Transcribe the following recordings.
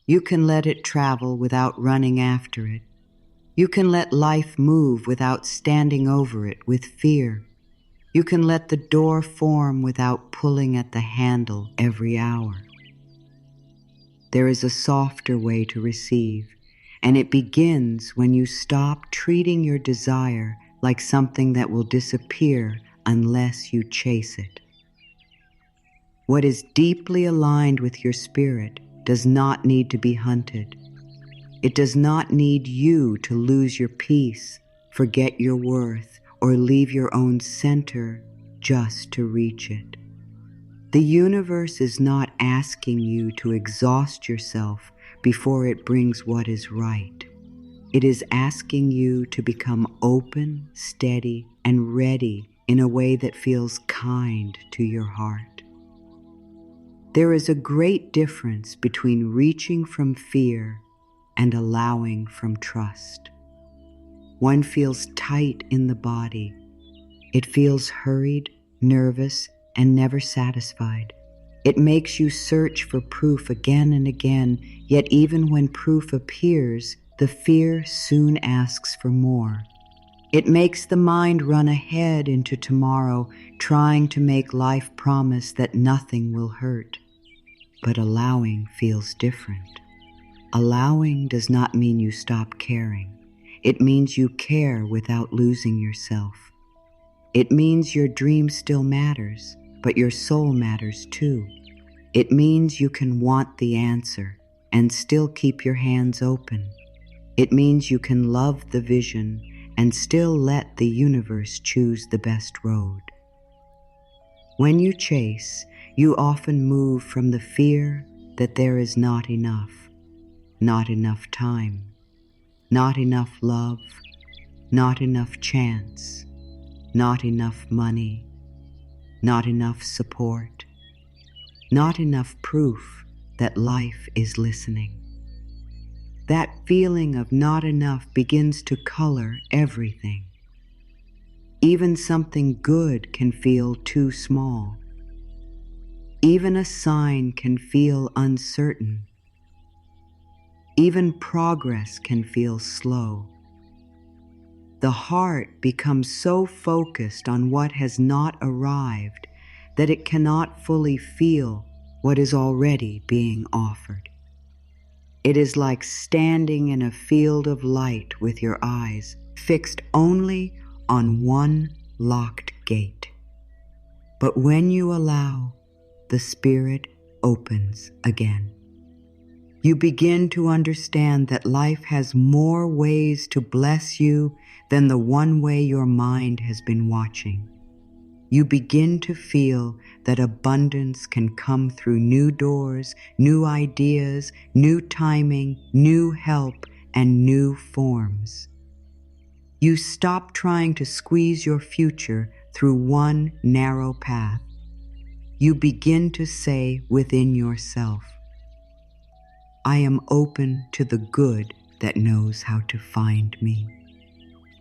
You can let it travel without running after it. You can let life move without standing over it with fear. You can let the door form without pulling at the handle every hour. There is a softer way to receive, and it begins when you stop treating your desire like something that will disappear unless you chase it. What is deeply aligned with your spirit does not need to be hunted. It does not need you to lose your peace, forget your worth, or leave your own center just to reach it. The universe is not asking you to exhaust yourself before it brings what is right. It is asking you to become open, steady, and ready in a way that feels kind to your heart. There is a great difference between reaching from fear and allowing from trust. One feels tight in the body. It feels hurried, nervous, and never satisfied. It makes you search for proof again and again, yet even when proof appears, the fear soon asks for more. It makes the mind run ahead into tomorrow, trying to make life promise that nothing will hurt. But allowing feels different. Allowing does not mean you stop caring. It means you care without losing yourself. It means your dream still matters, but your soul matters too. It means you can want the answer and still keep your hands open. It means you can love the vision and still let the universe choose the best road. When you chase, you often move from the fear that there is not enough time, not enough love, not enough chance, not enough money, not enough support, not enough proof that life is listening. That feeling of not enough begins to color everything. Even something good can feel too small. Even a sign can feel uncertain. Even progress can feel slow. The heart becomes so focused on what has not arrived that it cannot fully feel what is already being offered. It is like standing in a field of light with your eyes fixed only on one locked gate. But when you allow, the spirit opens again. You begin to understand that life has more ways to bless you than the one way your mind has been watching. You begin to feel that abundance can come through new doors, new ideas, new timing, new help, and new forms. You stop trying to squeeze your future through one narrow path. You begin to say within yourself, I am open to the good that knows how to find me.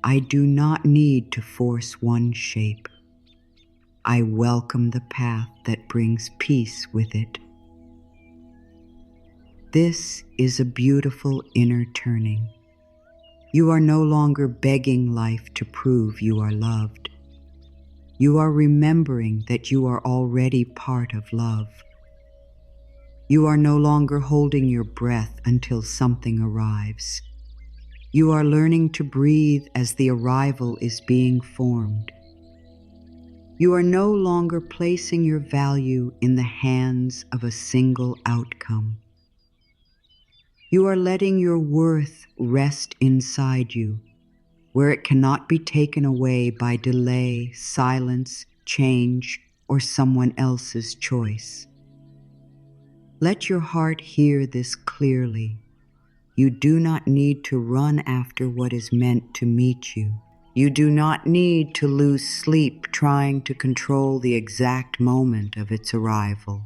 I do not need to force one shape. I welcome the path that brings peace with it. This is a beautiful inner turning. You are no longer begging life to prove you are loved. You are remembering that you are already part of love. You are no longer holding your breath until something arrives. You are learning to breathe as the arrival is being formed. You are no longer placing your value in the hands of a single outcome. You are letting your worth rest inside you, where it cannot be taken away by delay, silence, change, or someone else's choice. Let your heart hear this clearly. You do not need to run after what is meant to meet you. You do not need to lose sleep trying to control the exact moment of its arrival.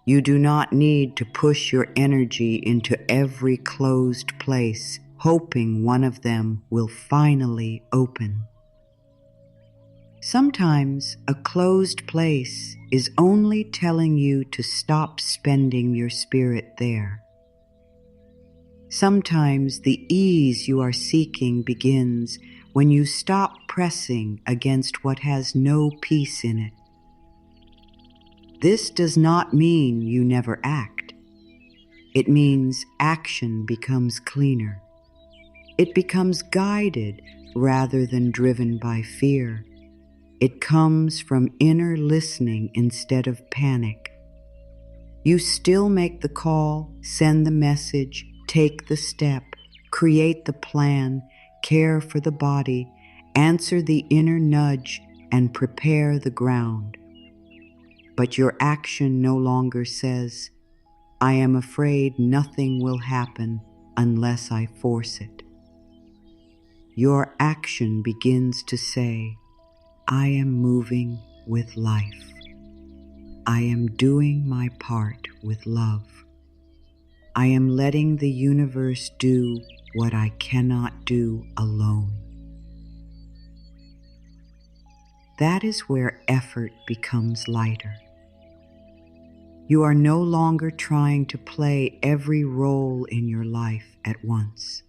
You do not need to push your energy into every closed place, hoping one of them will finally open. Sometimes a closed place is only telling you to stop spending your spirit there. Sometimes the ease you are seeking begins when you stop pressing against what has no peace in it. This does not mean you never act. It means action becomes cleaner. It becomes guided rather than driven by fear. It comes from inner listening instead of panic. You still make the call, send the message, take the step, create the plan, care for the body, answer the inner nudge, and prepare the ground. But your action no longer says, I am afraid nothing will happen unless I force it. Your action begins to say, I am moving with life. I am doing my part with love. I am letting the universe do what I cannot do alone. That is where effort becomes lighter. You are no longer trying to play every role in your life at once.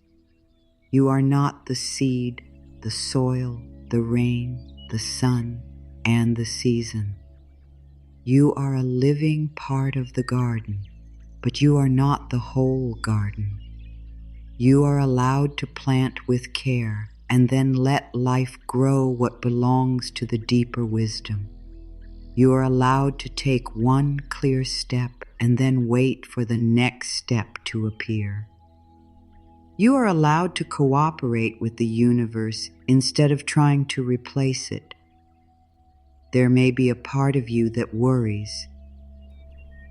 You are not the seed, the soil, the rain, the sun, and the season. You are a living part of the garden, but you are not the whole garden. You are allowed to plant with care and then let life grow what belongs to the deeper wisdom. You are allowed to take one clear step and then wait for the next step to appear. You are allowed to cooperate with the universe instead of trying to replace it. There may be a part of you that worries.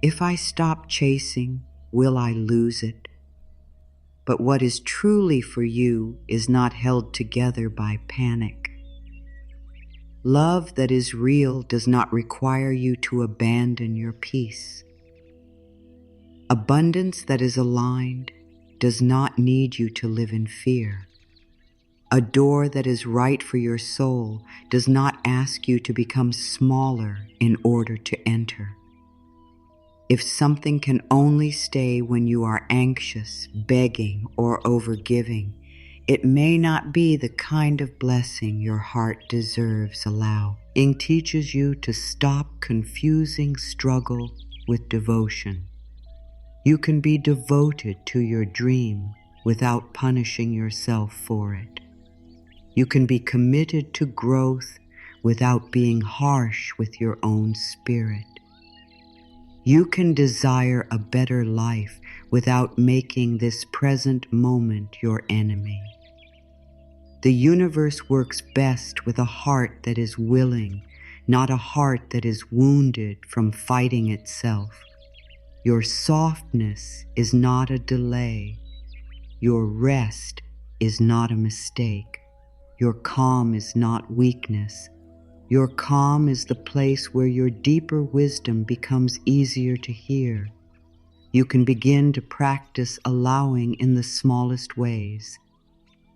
If I stop chasing, will I lose it? But what is truly for you is not held together by panic. Love that is real does not require you to abandon your peace. Abundance that is aligned does not need you to live in fear. A door that is right for your soul does not ask you to become smaller in order to enter. If something can only stay when you are anxious, begging, or overgiving, it may not be the kind of blessing your heart deserves. Allowing teaches you to stop confusing struggle with devotion. You can be devoted to your dream without punishing yourself for it. You can be committed to growth without being harsh with your own spirit. You can desire a better life without making this present moment your enemy. The universe works best with a heart that is willing, not a heart that is wounded from fighting itself. Your softness is not a delay. Your rest is not a mistake. Your calm is not weakness. Your calm is the place where your deeper wisdom becomes easier to hear. You can begin to practice allowing in the smallest ways.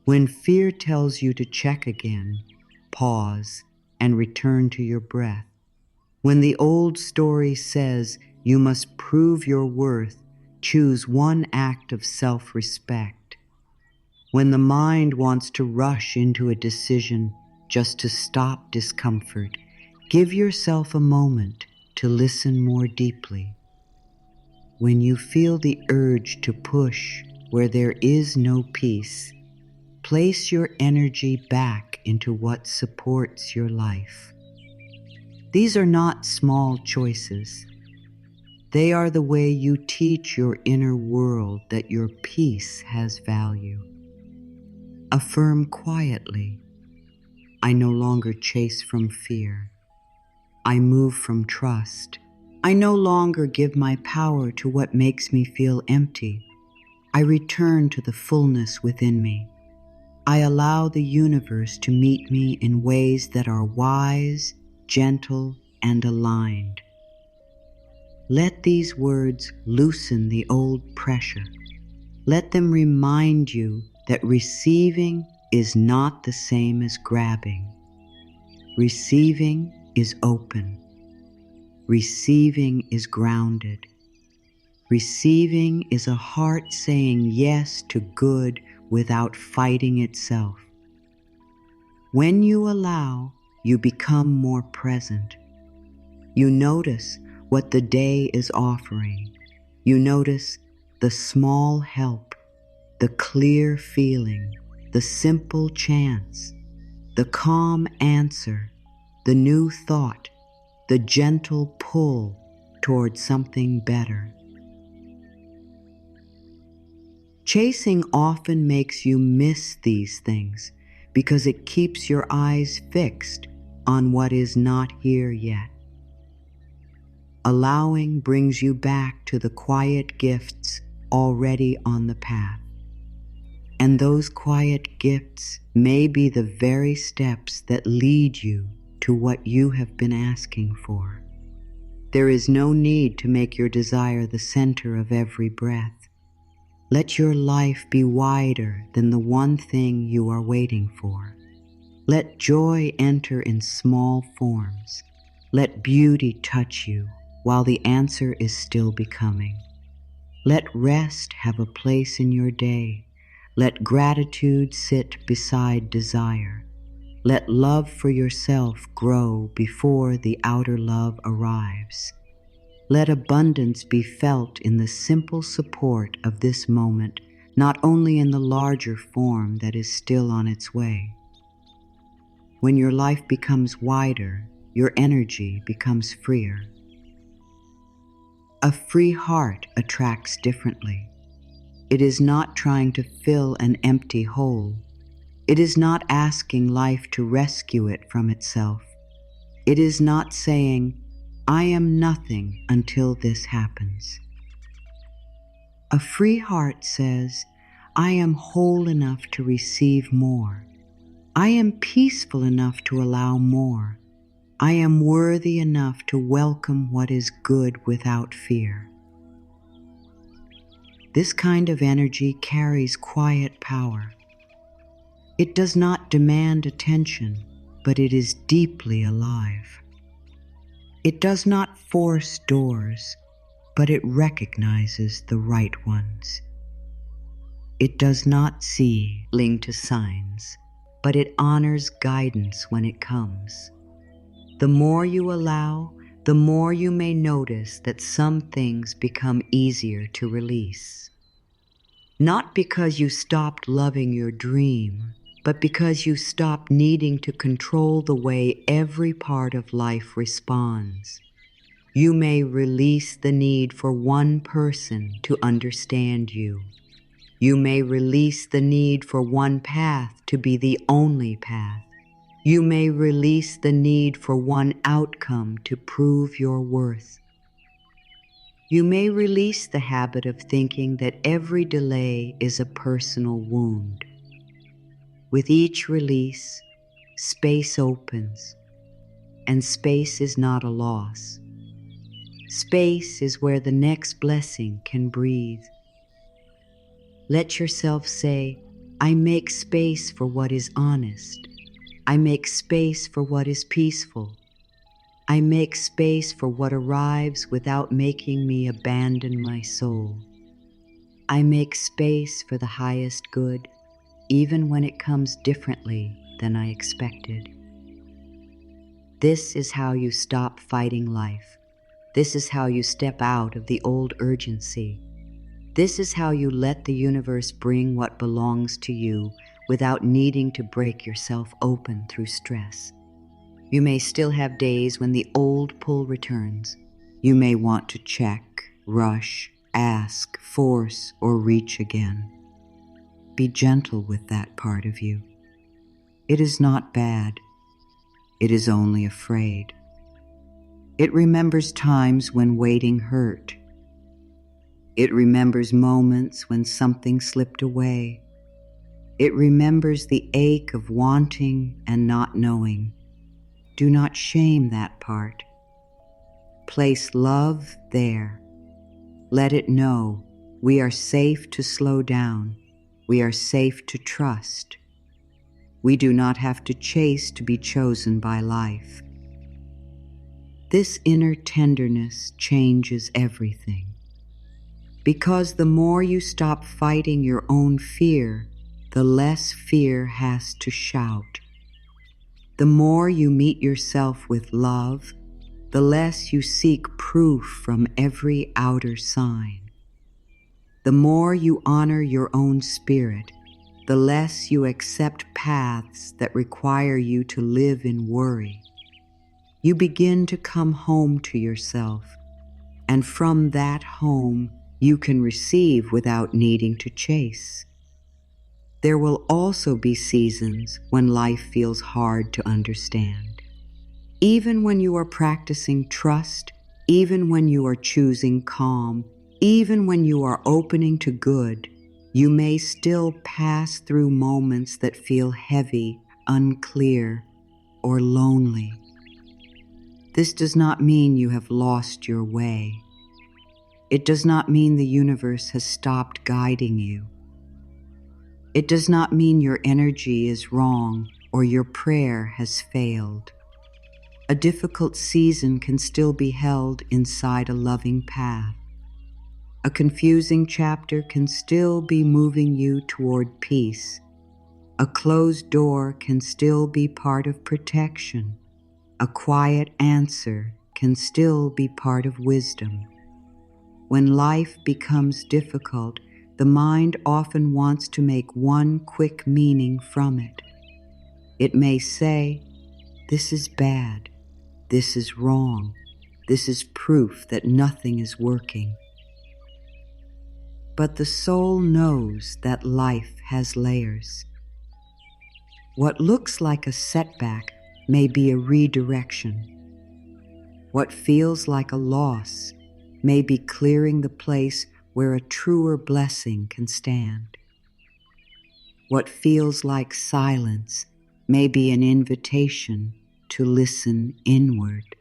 When fear tells you to check again, pause and return to your breath. When the old story says you must prove your worth, choose one act of self-respect. When the mind wants to rush into a decision just to stop discomfort, give yourself a moment to listen more deeply. When you feel the urge to push where there is no peace, place your energy back into what supports your life. These are not small choices. They are the way you teach your inner world that your peace has value. Affirm quietly, I no longer chase from fear. I move from trust. I no longer give my power to what makes me feel empty. I return to the fullness within me. I allow the universe to meet me in ways that are wise, gentle, and aligned. Let these words loosen the old pressure. Let them remind you that receiving is not the same as grabbing. Receiving is open. Receiving is grounded. Receiving is a heart saying yes to good without fighting itself. When you allow, you become more present. You notice what the day is offering. You notice the small help, the clear feeling, the simple chance, the calm answer, the new thought, the gentle pull toward something better. Chasing often makes you miss these things because it keeps your eyes fixed on what is not here yet. Allowing brings you back to the quiet gifts already on the path. And those quiet gifts may be the very steps that lead you to what you have been asking for. There is no need to make your desire the center of every breath. Let your life be wider than the one thing you are waiting for. Let joy enter in small forms. Let beauty touch you while the answer is still becoming. Let rest have a place in your day. Let gratitude sit beside desire. Let love for yourself grow before the outer love arrives. Let abundance be felt in the simple support of this moment, not only in the larger form that is still on its way. When your life becomes wider, your energy becomes freer. A free heart attracts differently. It is not trying to fill an empty hole. It is not asking life to rescue it from itself. It is not saying, I am nothing until this happens. A free heart says, I am whole enough to receive more. I am peaceful enough to allow more. I am worthy enough to welcome what is good without fear. This kind of energy carries quiet power. It does not demand attention, but it is deeply alive. It does not force doors, but it recognizes the right ones. It does not cling to signs, but it honors guidance when it comes. The more you allow, the more you may notice that some things become easier to release. Not because you stopped loving your dream, but because you stopped needing to control the way every part of life responds. You may release the need for one person to understand you. You may release the need for one path to be the only path. You may release the need for one outcome to prove your worth. You may release the habit of thinking that every delay is a personal wound. With each release, space opens, and space is not a loss. Space is where the next blessing can breathe. Let yourself say, I make space for what is honest. I make space for what is peaceful. I make space for what arrives without making me abandon my soul. I make space for the highest good, even when it comes differently than I expected. This is how you stop fighting life. This is how you step out of the old urgency. This is how you let the universe bring what belongs to you without needing to break yourself open through stress. You may still have days when the old pull returns. You may want to check, rush, ask, force, or reach again. Be gentle with that part of you. It is not bad. It is only afraid. It remembers times when waiting hurt. It remembers moments when something slipped away. It remembers the ache of wanting and not knowing. Do not shame that part. Place love there. Let it know we are safe to slow down. We are safe to trust. We do not have to chase to be chosen by life. This inner tenderness changes everything. Because the more you stop fighting your own fear, the less fear has to shout. The more you meet yourself with love, the less you seek proof from every outer sign. The more you honor your own spirit, the less you accept paths that require you to live in worry. You begin to come home to yourself, and from that home, you can receive without needing to chase. There will also be seasons when life feels hard to understand. Even when you are practicing trust, even when you are choosing calm, even when you are opening to good, you may still pass through moments that feel heavy, unclear, or lonely. This does not mean you have lost your way. It does not mean the universe has stopped guiding you. It does not mean your energy is wrong or your prayer has failed. A difficult season can still be held inside a loving path. A confusing chapter can still be moving you toward peace. A closed door can still be part of protection. A quiet answer can still be part of wisdom. When life becomes difficult, the mind often wants to make one quick meaning from it. It may say, "This is bad. This is wrong. This is proof that nothing is working." But the soul knows that life has layers. What looks like a setback may be a redirection. What feels like a loss may be clearing the place where a truer blessing can stand. What feels like silence may be an invitation to listen inward.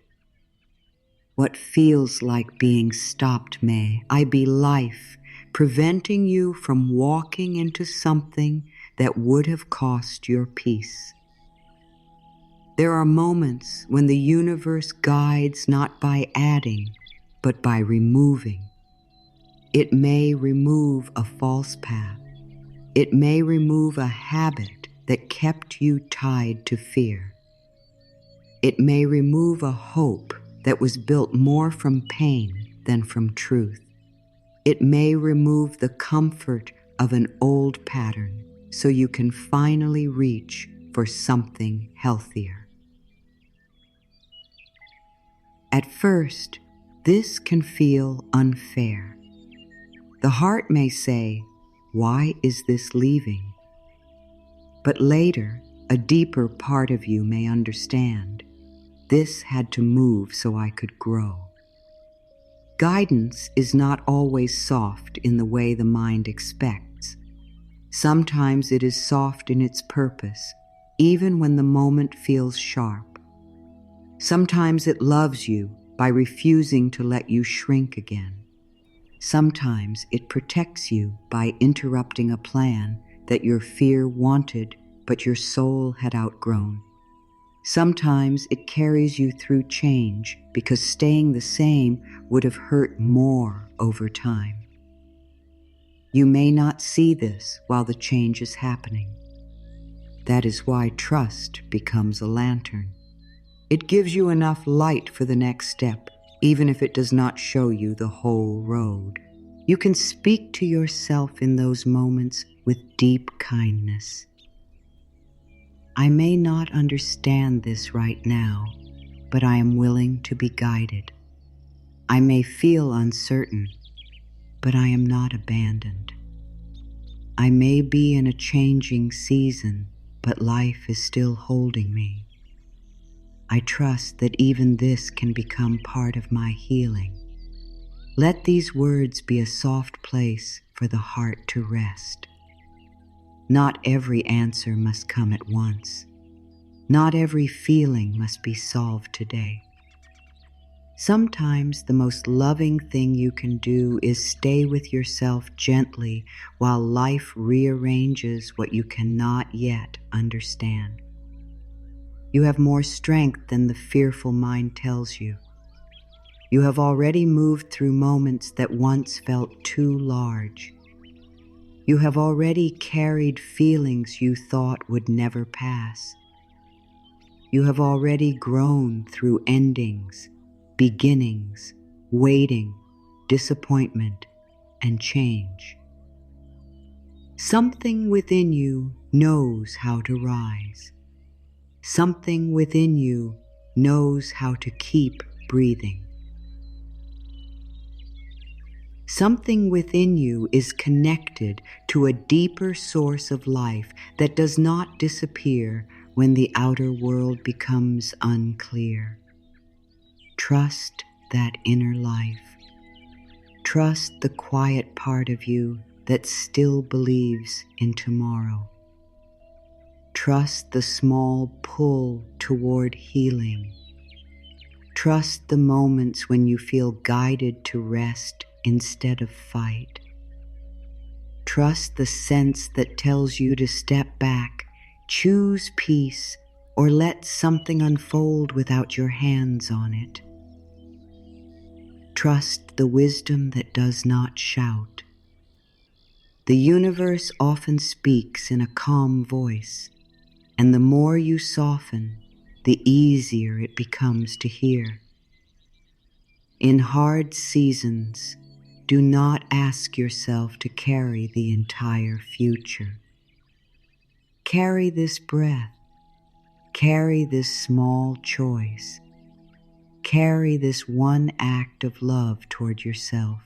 What feels like being stopped may be life preventing you from walking into something that would have cost your peace. There are moments when the universe guides not by adding, but by removing. It may remove a false path. It may remove a habit that kept you tied to fear. It may remove a hope that was built more from pain than from truth. It may remove the comfort of an old pattern so you can finally reach for something healthier. At first, this can feel unfair. The heart may say, "Why is this leaving?" But later, a deeper part of you may understand, "This had to move so I could grow." Guidance is not always soft in the way the mind expects. Sometimes it is soft in its purpose, even when the moment feels sharp. Sometimes it loves you by refusing to let you shrink again. Sometimes it protects you by interrupting a plan that your fear wanted but your soul had outgrown. Sometimes it carries you through change because staying the same would have hurt more over time. You may not see this while the change is happening. That is why trust becomes a lantern. It gives you enough light for the next step, even if it does not show you the whole road. You can speak to yourself in those moments with deep kindness. I may not understand this right now, but I am willing to be guided. I may feel uncertain, but I am not abandoned. I may be in a changing season, but life is still holding me. I trust that even this can become part of my healing. Let these words be a soft place for the heart to rest. Not every answer must come at once. Not every feeling must be solved today. Sometimes the most loving thing you can do is stay with yourself gently while life rearranges what you cannot yet understand. You have more strength than the fearful mind tells you. You have already moved through moments that once felt too large. You have already carried feelings you thought would never pass. You have already grown through endings, beginnings, waiting, disappointment, and change. Something within you knows how to rise. Something within you knows how to keep breathing. Something within you is connected to a deeper source of life that does not disappear when the outer world becomes unclear. Trust that inner life. Trust the quiet part of you that still believes in tomorrow. Trust the small pull toward healing. Trust the moments when you feel guided to rest instead of fight. Trust the sense that tells you to step back, choose peace, or let something unfold without your hands on it. Trust the wisdom that does not shout. The universe often speaks in a calm voice, and the more you soften, the easier it becomes to hear. In hard seasons, do not ask yourself to carry the entire future. Carry this breath. Carry this small choice. Carry this one act of love toward yourself.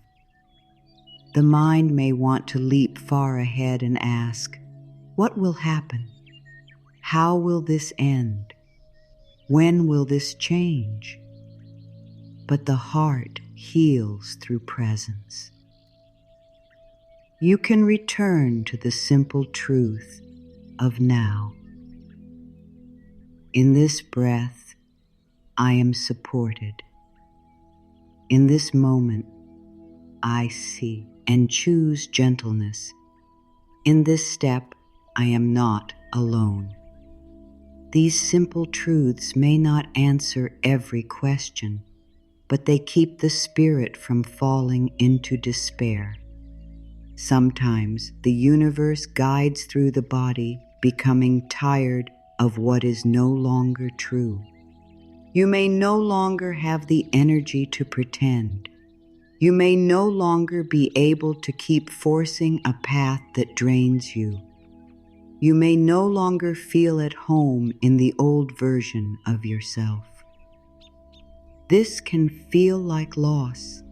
The mind may want to leap far ahead and ask, what will happen? How will this end? When will this change? But the heart heals through presence. You can return to the simple truth of now. In this breath, I am supported. In this moment, I see and choose gentleness. In this step, I am not alone. These simple truths may not answer every question, but they keep the spirit from falling into despair. Sometimes the universe guides through the body, becoming tired of what is no longer true. You may no longer have the energy to pretend. You may no longer be able to keep forcing a path that drains you. You may no longer feel at home in the old version of yourself. This can feel like loss,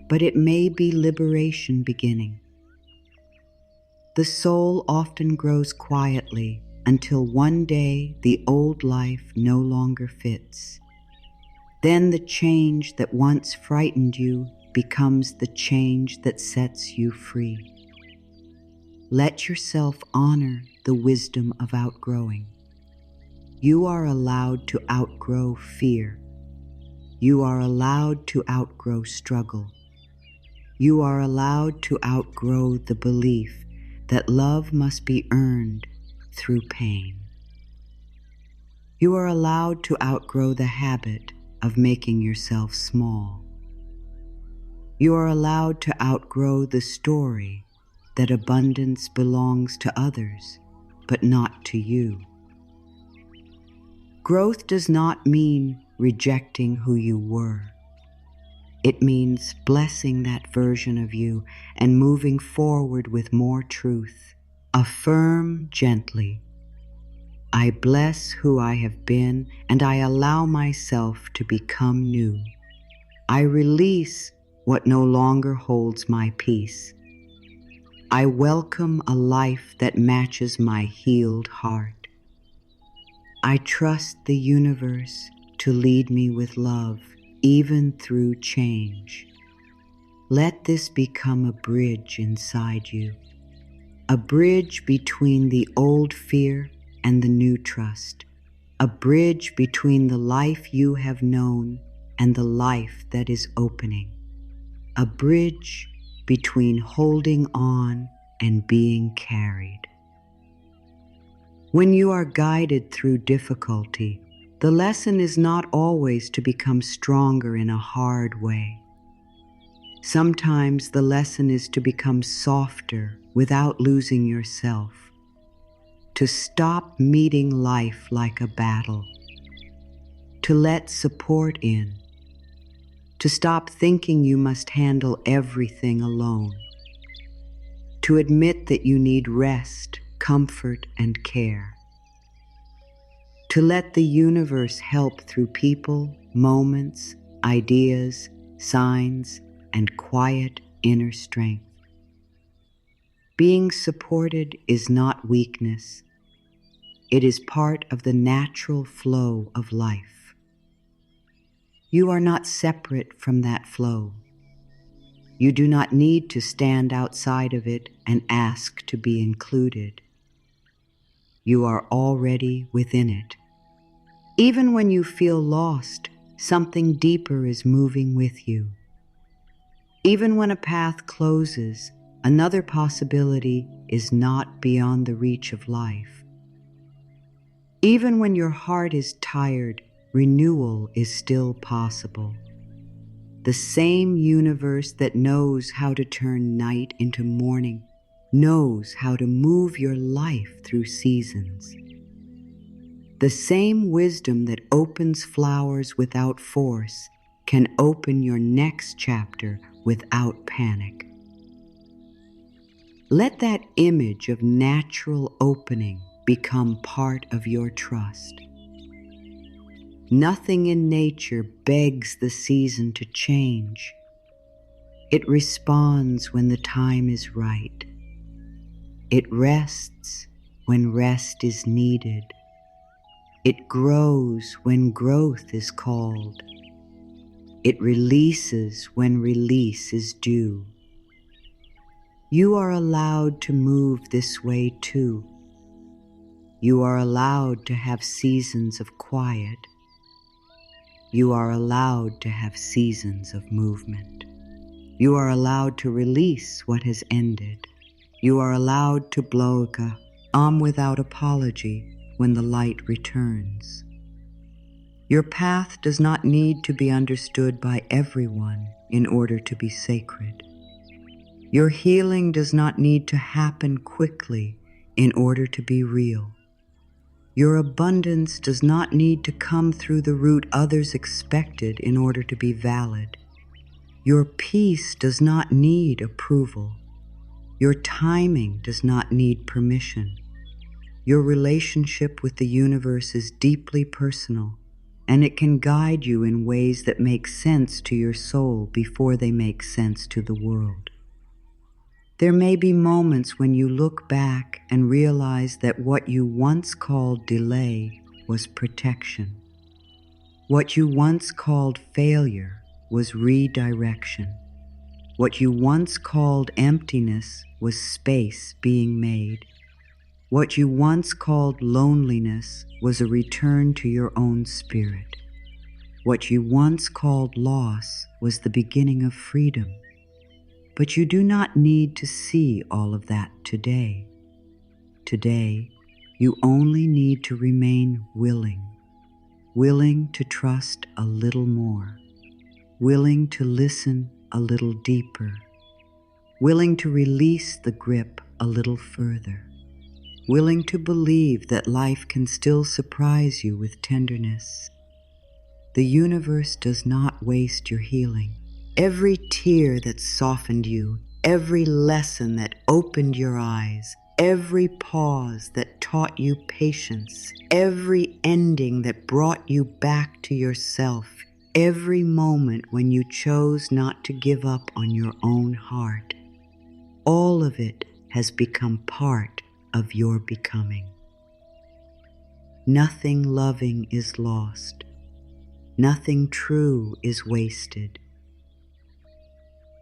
but it may be liberation beginning. The soul often grows quietly until one day the old life no longer fits. Then the change that once frightened you becomes the change that sets you free. Let yourself honor the wisdom of outgrowing. You are allowed to outgrow fear. You are allowed to outgrow struggle. You are allowed to outgrow the belief that love must be earned through pain. You are allowed to outgrow the habit of making yourself small. You are allowed to outgrow the story that abundance belongs to others, but not to you. Growth does not mean rejecting who you were. It means blessing that version of you and moving forward with more truth. Affirm gently, I bless who I have been and I allow myself to become new. I release what no longer holds my peace. I welcome a life that matches my healed heart. I trust the universe to lead me with love, even through change. Let this become a bridge inside you, a bridge between the old fear and the new trust, a bridge between the life you have known and the life that is opening, a bridge between holding on and being carried. When you are guided through difficulty, The lesson is not always to become stronger in a hard way. Sometimes the lesson is to become softer without losing yourself, to stop meeting life like a battle, to let support in, to stop thinking you must handle everything alone, to admit that you need rest, comfort, and care, to let the universe help through people, moments, ideas, signs, and quiet inner strength. Being supported is not weakness. It is part of the natural flow of life. You are not separate from that flow. You do not need to stand outside of it and ask to be included. You are already within it. Even when you feel lost, something deeper is moving with you. Even when a path closes, another possibility is not beyond the reach of life. Even when your heart is tired, renewal is still possible. The same universe that knows how to turn night into morning knows how to move your life through seasons. The same wisdom that opens flowers without force can open your next chapter without panic. Let that image of natural opening become part of your trust. Nothing in nature begs the season to change. It responds when the time is right. It rests when rest is needed. It grows when growth is called. It releases when release is due. You are allowed to move this way too. You are allowed to have seasons of quiet. You are allowed to have seasons of movement. You are allowed to release what has ended. You are allowed to blow without apology when the light returns. Your path does not need to be understood by everyone in order to be sacred. Your healing does not need to happen quickly in order to be real. Your abundance does not need to come through the route others expected in order to be valid. Your peace does not need approval. Your timing does not need permission. Your relationship with the universe is deeply personal, and it can guide you in ways that make sense to your soul before they make sense to the world. There may be moments when you look back and realize that what you once called delay was protection. What you once called failure was redirection. What you once called emptiness was space being made. What you once called loneliness was a return to your own spirit. What you once called loss was the beginning of freedom. But you do not need to see all of that today. Today, you only need to remain willing to trust a little more, willing to listen a little deeper, willing to release the grip a little further, willing to believe that life can still surprise you with tenderness. The universe does not waste your healing. Every tear that softened you, every lesson that opened your eyes, every pause that taught you patience, every ending that brought you back to yourself, every moment when you chose not to give up on your own heart, all of it has become part of your becoming. Nothing loving is lost. Nothing true is wasted.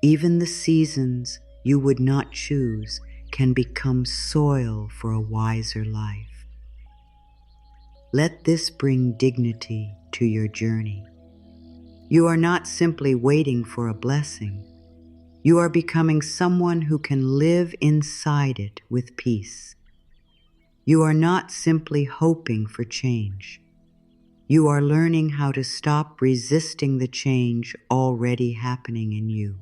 Even the seasons you would not choose can become soil for a wiser life. Let this bring dignity to your journey. You are not simply waiting for a blessing. You are becoming someone who can live inside it with peace. You are not simply hoping for change. You are learning how to stop resisting the change already happening in you.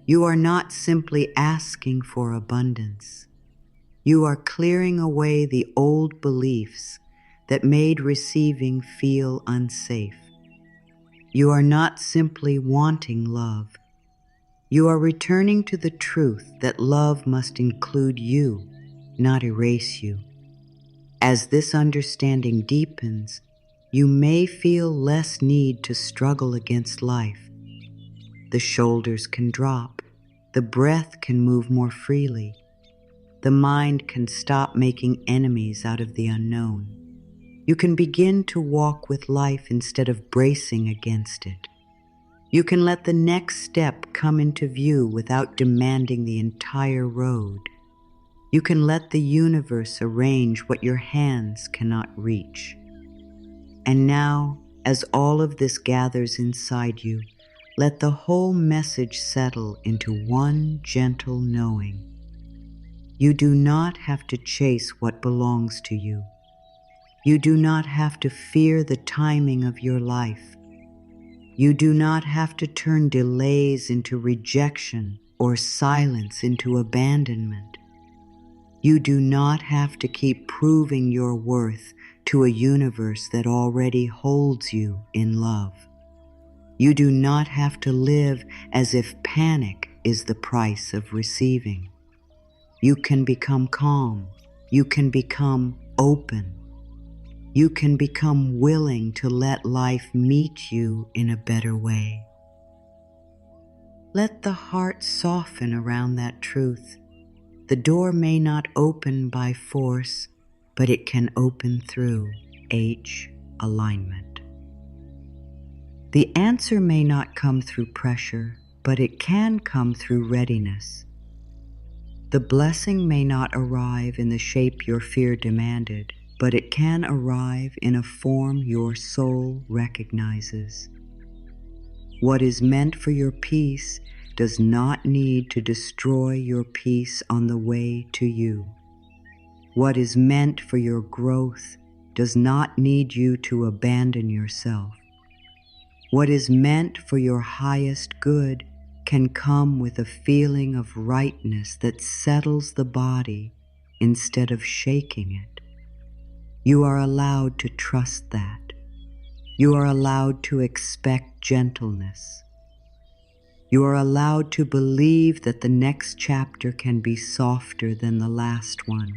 You are not simply asking for abundance. You are clearing away the old beliefs that made receiving feel unsafe. You are not simply wanting love. You are returning to the truth that love must include you, not erase you. As this understanding deepens, you may feel less need to struggle against life. The shoulders can drop, the breath can move more freely, the mind can stop making enemies out of the unknown. You can begin to walk with life instead of bracing against it. You can let the next step come into view without demanding the entire road. You can let the universe arrange what your hands cannot reach. And now, as all of this gathers inside you, let the whole message settle into one gentle knowing. You do not have to chase what belongs to you. You do not have to fear the timing of your life. You do not have to turn delays into rejection or silence into abandonment. You do not have to keep proving your worth to a universe that already holds you in love. You do not have to live as if panic is the price of receiving. You can become calm. You can become open. You can become willing to let life meet you in a better way. Let the heart soften around that truth. The door may not open by force, but it can open through alignment. The answer may not come through pressure, but it can come through readiness. The blessing may not arrive in the shape your fear demanded, but it can arrive in a form your soul recognizes. What is meant for your peace does not need to destroy your peace on the way to you. What is meant for your growth does not need you to abandon yourself. What is meant for your highest good can come with a feeling of rightness that settles the body instead of shaking it. You are allowed to trust that. You are allowed to expect gentleness. You are allowed to believe that the next chapter can be softer than the last one.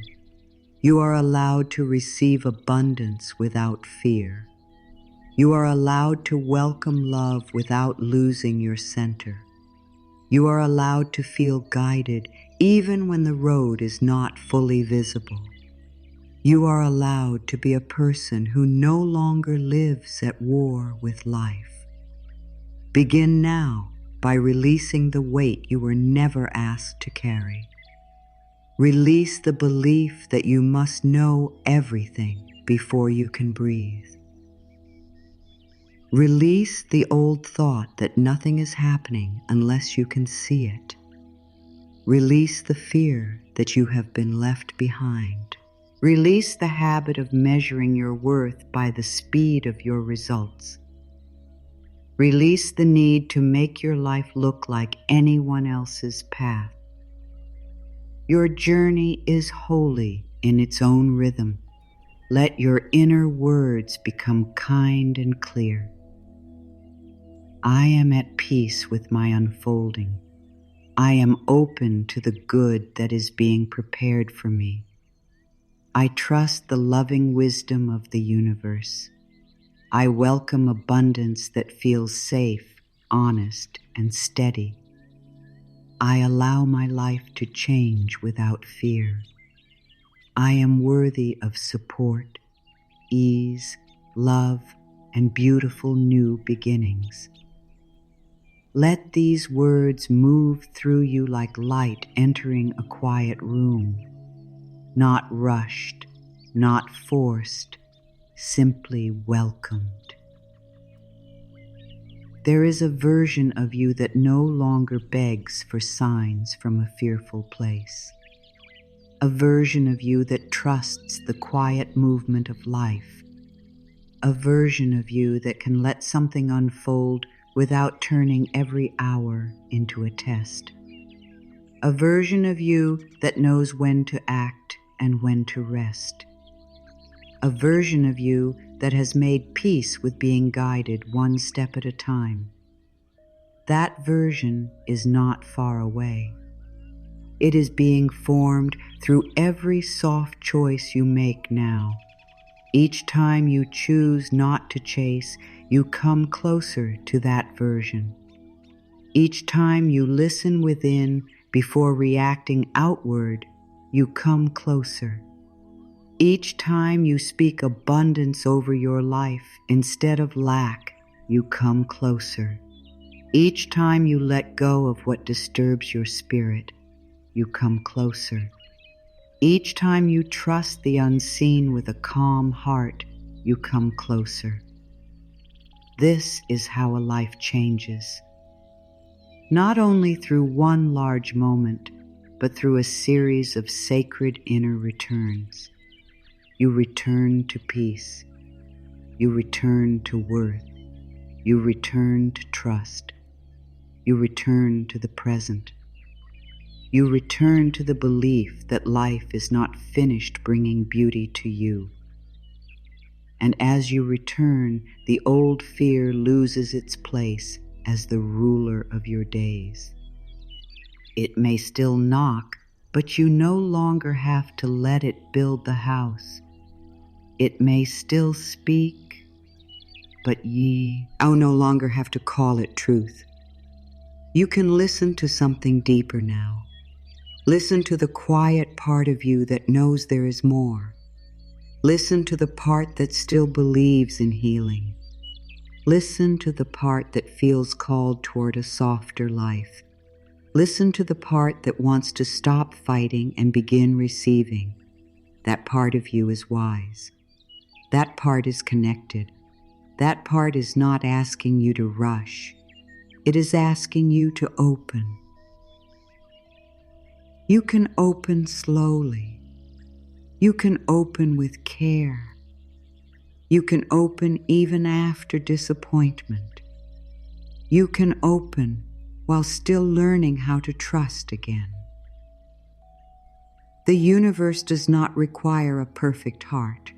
You are allowed to receive abundance without fear. You are allowed to welcome love without losing your center. You are allowed to feel guided even when the road is not fully visible. You are allowed to be a person who no longer lives at war with life. Begin now by releasing the weight you were never asked to carry. Release the belief that you must know everything before you can breathe. Release the old thought that nothing is happening unless you can see it. Release the fear that you have been left behind. Release the habit of measuring your worth by the speed of your results. Release the need to make your life look like anyone else's path. Your journey is holy in its own rhythm. Let your inner words become kind and clear. I am at peace with my unfolding. I am open to the good that is being prepared for me. I trust the loving wisdom of the universe. I welcome abundance that feels safe, honest, and steady. I allow my life to change without fear. I am worthy of support, ease, love, and beautiful new beginnings. Let these words move through you like light entering a quiet room. Not rushed, not forced, simply welcomed. There is a version of you that no longer begs for signs from a fearful place. A version of you that trusts the quiet movement of life. a version of you that can let something unfold without turning every hour into a test. A version of you that knows when to act and when to rest. A version of you that has made peace with being guided one step at a time. That version is not far away. It is being formed through every soft choice you make now. Each time you choose not to chase, you come closer to that version. Each time you listen within before reacting outward, you come closer. Each time you speak abundance over your life instead of lack, you come closer. Each time you let go of what disturbs your spirit, you come closer. Each time you trust the unseen with a calm heart, you come closer. This is how a life changes. Not only through one large moment, but through a series of sacred inner returns. You return to peace. You return to worth. You return to trust. You return to the present. You return to the belief that life is not finished bringing beauty to you. And as you return, the old fear loses its place as the ruler of your days. It may still knock, but you no longer have to let it build the house. It may still speak, but ye no longer have to call it truth. You can listen to something deeper now. Listen to the quiet part of you that knows there is more. Listen to the part that still believes in healing. Listen to the part that feels called toward a softer life. Listen to the part that wants to stop fighting and begin receiving. That part of you is wise. That part is connected. That part is not asking you to rush. It is asking you to open. You can open slowly. You can open with care. You can open even after disappointment. You can open while still learning how to trust again. The universe does not require a perfect heart.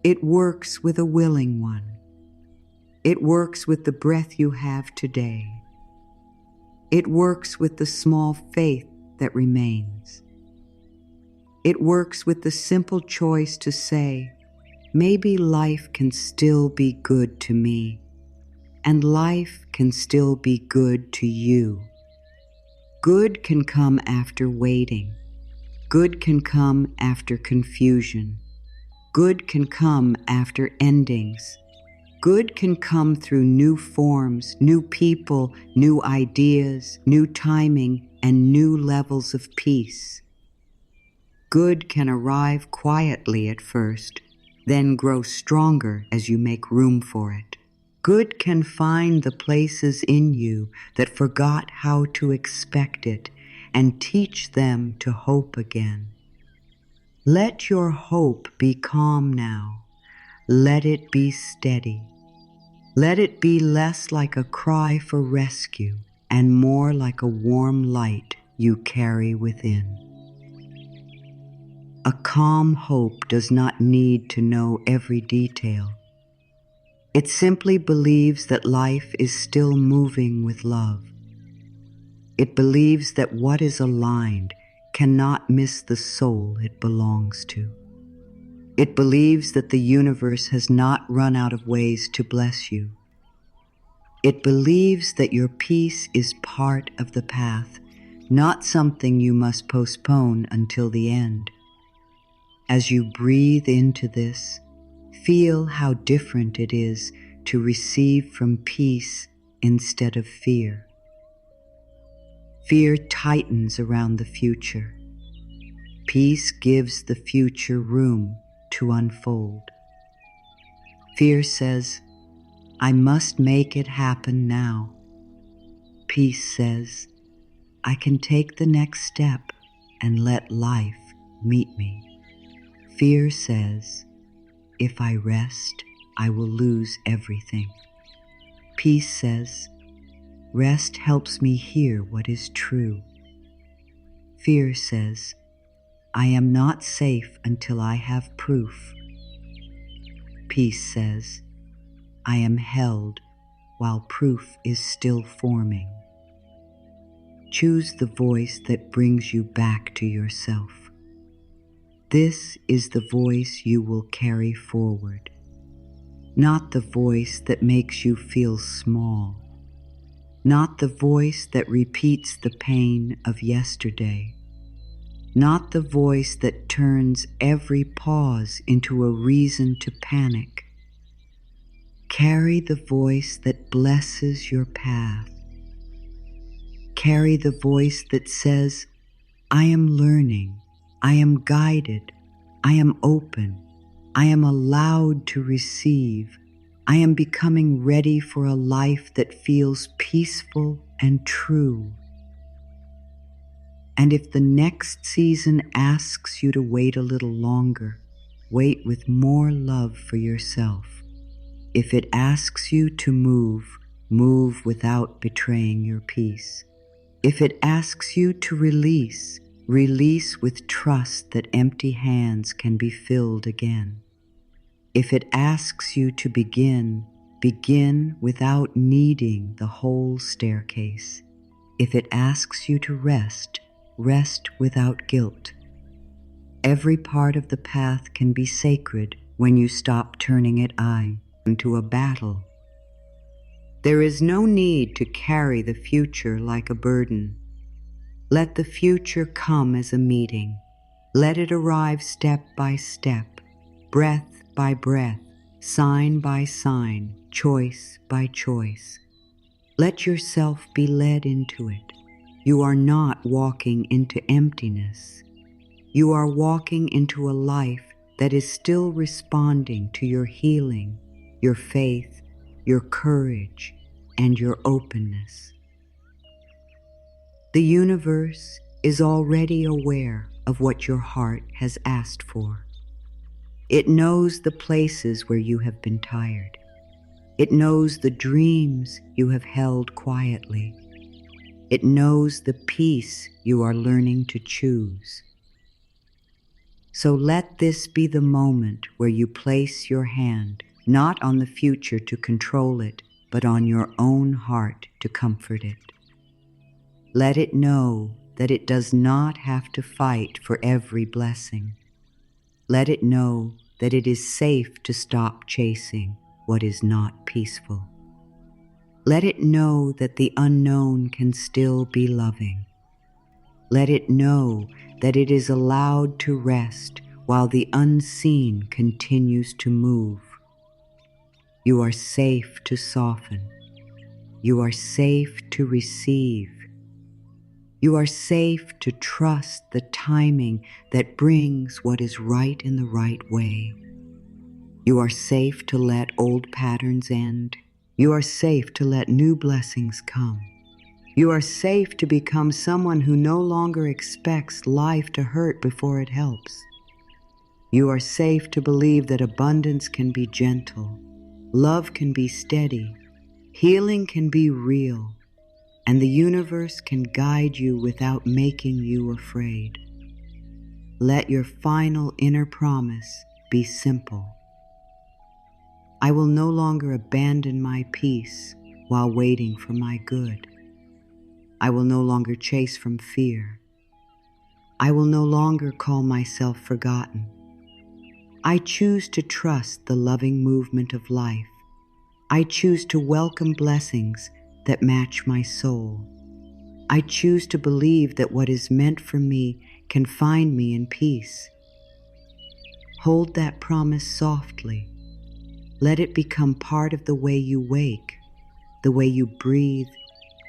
It works with a willing one. It works with the breath you have today. It works with the small faith that remains. It works with the simple choice to say, maybe life can still be good to me, and life can still be good to you. Good can come after waiting. Good can come after confusion. Good can come after endings. Good can come through new forms, new people, new ideas, new timing, and new levels of peace. Good can arrive quietly at first, then grow stronger as you make room for it. Good can find the places in you that forgot how to expect it and teach them to hope again. Let your hope be calm now. Let it be steady. Let it be less like a cry for rescue and more like a warm light you carry within. A calm hope does not need to know every detail. It simply believes that life is still moving with love. It believes that what is aligned cannot miss the soul it belongs to. It believes that the universe has not run out of ways to bless you. It believes that your peace is part of the path, not something you must postpone until the end. As you breathe into this, feel how different it is to receive from peace instead of fear. Fear tightens around the future. Peace gives the future room to unfold. Fear says, I must make it happen now. Peace says, I can take the next step and let life meet me. Fear says, if I rest, I will lose everything. Peace says, rest helps me hear what is true. Fear says, I am not safe until I have proof. Peace says, I am held while proof is still forming. Choose the voice that brings you back to yourself. This is the voice you will carry forward, not the voice that makes you feel small, not the voice that repeats the pain of yesterday, not the voice that turns every pause into a reason to panic. Carry the voice that blesses your path. Carry the voice that says, I am learning, I am guided, I am open, I am allowed to receive, I am becoming ready for a life that feels peaceful and true. And if the next season asks you to wait a little longer, wait with more love for yourself. If it asks you to move, move without betraying your peace. If it asks you to release, release with trust that empty hands can be filled again. If it asks you to begin, begin without needing the whole staircase. If it asks you to rest, rest without guilt. Every part of the path can be sacred when you stop turning it into a battle. There is no need to carry the future like a burden. Let the future come as a meeting. Let it arrive step by step, breath by breath, sign by sign, choice by choice. Let yourself be led into it. You are not walking into emptiness. You are walking into a life that is still responding to your healing, your faith, your courage, and your openness. The universe is already aware of what your heart has asked for. It knows the places where you have been tired. It knows the dreams you have held quietly. It knows the peace you are learning to choose. So let this be the moment where you place your hand not on the future to control it, but on your own heart to comfort it. Let it know that it does not have to fight for every blessing. Let it know that it is safe to stop chasing what is not peaceful. Let it know that the unknown can still be loving. Let it know that it is allowed to rest while the unseen continues to move. You are safe to soften. You are safe to receive. You are safe to trust the timing that brings what is right in the right way. You are safe to let old patterns end. You are safe to let new blessings come. You are safe to become someone who no longer expects life to hurt before it helps. You are safe to believe that abundance can be gentle, love can be steady, healing can be real, and the universe can guide you without making you afraid. Let your final inner promise be simple. I will no longer abandon my peace while waiting for my good. I will no longer chase from fear. I will no longer call myself forgotten. I choose to trust the loving movement of life. I choose to welcome blessings that match my soul. I choose to believe that what is meant for me can find me in peace. Hold that promise softly. Let it become part of the way you wake, the way you breathe,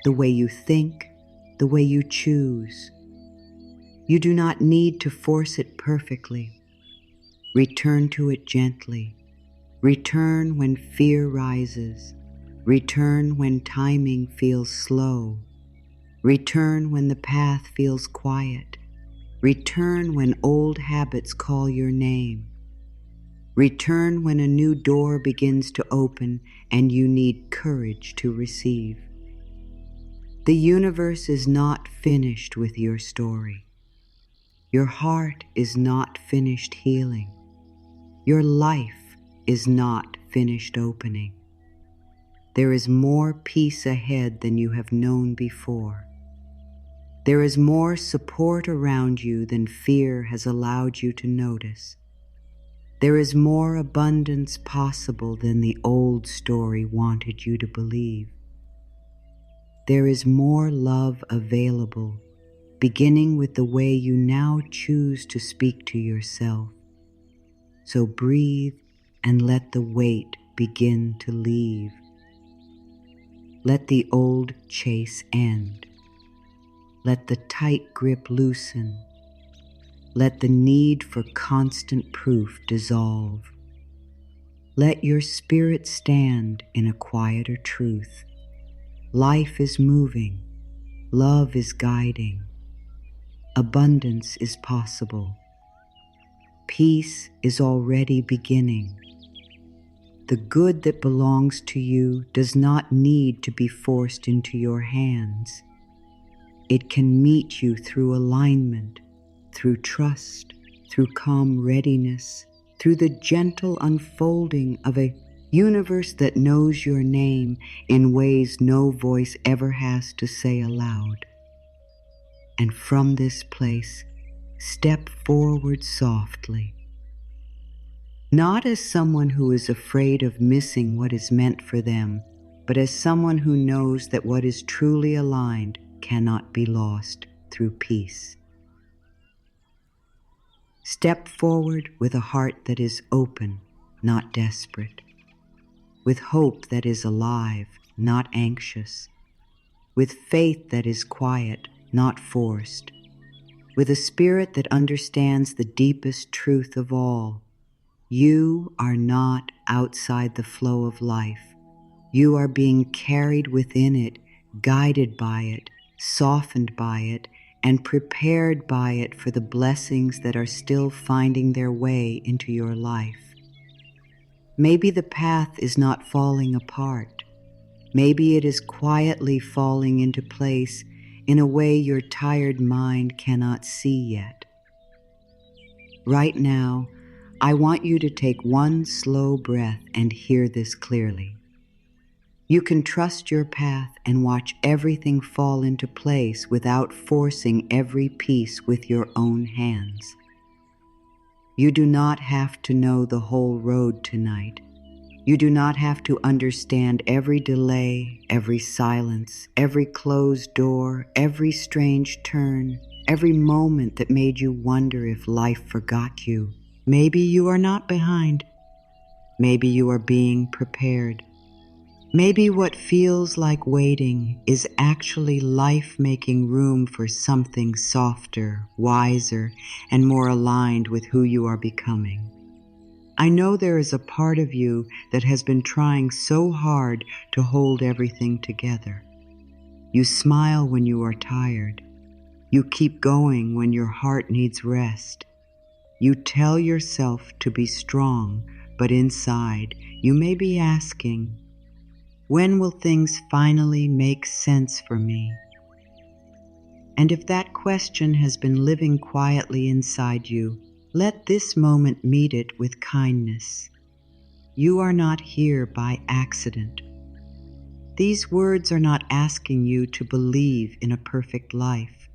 the way you think, the way you choose. You do not need to force it perfectly. Return to it gently. Return when fear rises. Return when timing feels slow. Return when the path feels quiet. Return when old habits call your name. Return when a new door begins to open and you need courage to receive. The universe is not finished with your story. Your heart is not finished healing. Your life is not finished opening. There is more peace ahead than you have known before. There is more support around you than fear has allowed you to notice. There is more abundance possible than the old story wanted you to believe. There is more love available, beginning with the way you now choose to speak to yourself. So breathe and let the weight begin to leave. Let the old chase end. Let the tight grip loosen. Let the need for constant proof dissolve. Let your spirit stand in a quieter truth. Life is moving. Love is guiding. Abundance is possible. Peace is already beginning. The good that belongs to you does not need to be forced into your hands. It can meet you through alignment, through trust, through calm readiness, through the gentle unfolding of a universe that knows your name in ways no voice ever has to say aloud. And from this place, step forward softly. Not as someone who is afraid of missing what is meant for them, but as someone who knows that what is truly aligned cannot be lost through peace. Step forward with a heart that is open, not desperate, with hope that is alive, not anxious, with faith that is quiet, not forced, with a spirit that understands the deepest truth of all. You are not outside the flow of life. You are being carried within it, guided by it, softened by it, and prepared by it for the blessings that are still finding their way into your life. Maybe the path is not falling apart. Maybe it is quietly falling into place in a way your tired mind cannot see yet. Right now, I want you to take one slow breath and hear this clearly. You can trust your path and watch everything fall into place without forcing every piece with your own hands. You do not have to know the whole road tonight. You do not have to understand every delay, every silence, every closed door, every strange turn, every moment that made you wonder if life forgot you. Maybe you are not behind. Maybe you are being prepared. Maybe what feels like waiting is actually life making room for something softer, wiser, and more aligned with who you are becoming. I know there is a part of you that has been trying so hard to hold everything together. You smile when you are tired. You keep going when your heart needs rest. You tell yourself to be strong, but inside you may be asking, when will things finally make sense for me? And if that question has been living quietly inside you, let this moment meet it with kindness. You are not here by accident. These words are not asking you to believe in a perfect life.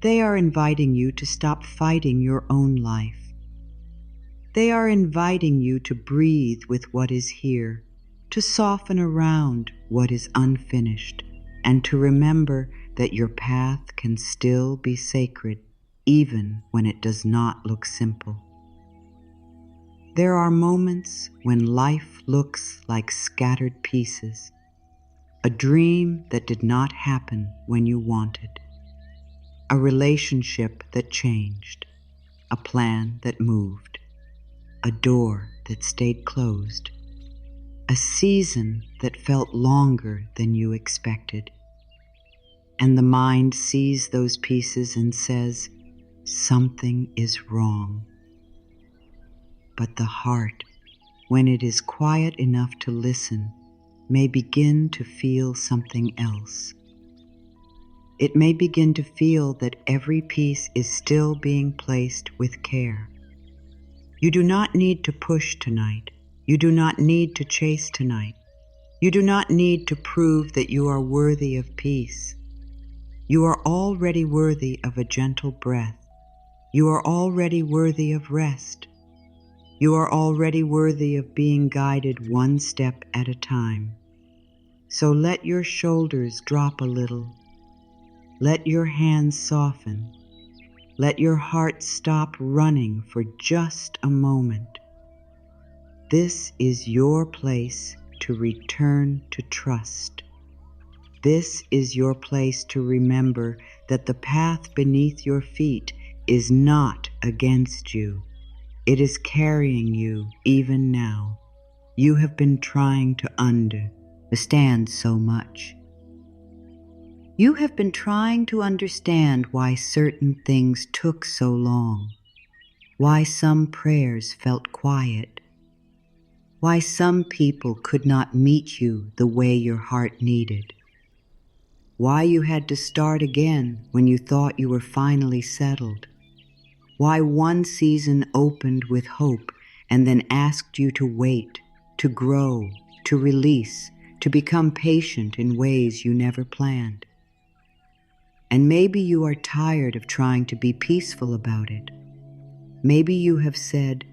They are inviting you to stop fighting your own life. They are inviting you to breathe with what is here, to soften around what is unfinished, and to remember that your path can still be sacred, even when it does not look simple. There are moments when life looks like scattered pieces, a dream that did not happen when you wanted, a relationship that changed, a plan that moved, a door that stayed closed, a season that felt longer than you expected. And the mind sees those pieces and says, something is wrong. but the heart, when it is quiet enough to listen, may begin to feel something else. It may begin to feel that every piece is still being placed with care. You do not need to push tonight. You do not need to chase tonight. You do not need to prove that you are worthy of peace. You are already worthy of a gentle breath. You are already worthy of rest. You are already worthy of being guided one step at a time. So let your shoulders drop a little. Let your hands soften. Let your heart stop running for just a moment. This is your place to return to trust. This is your place to remember that the path beneath your feet is not against you. It is carrying you even now. You have been trying to understand so much. You have been trying to understand why certain things took so long, why some prayers felt quiet, why some people could not meet you the way your heart needed, why you had to start again when you thought you were finally settled, why one season opened with hope and then asked you to wait, to grow, to release, to become patient in ways you never planned. And maybe you are tired of trying to be peaceful about it. Maybe you have said,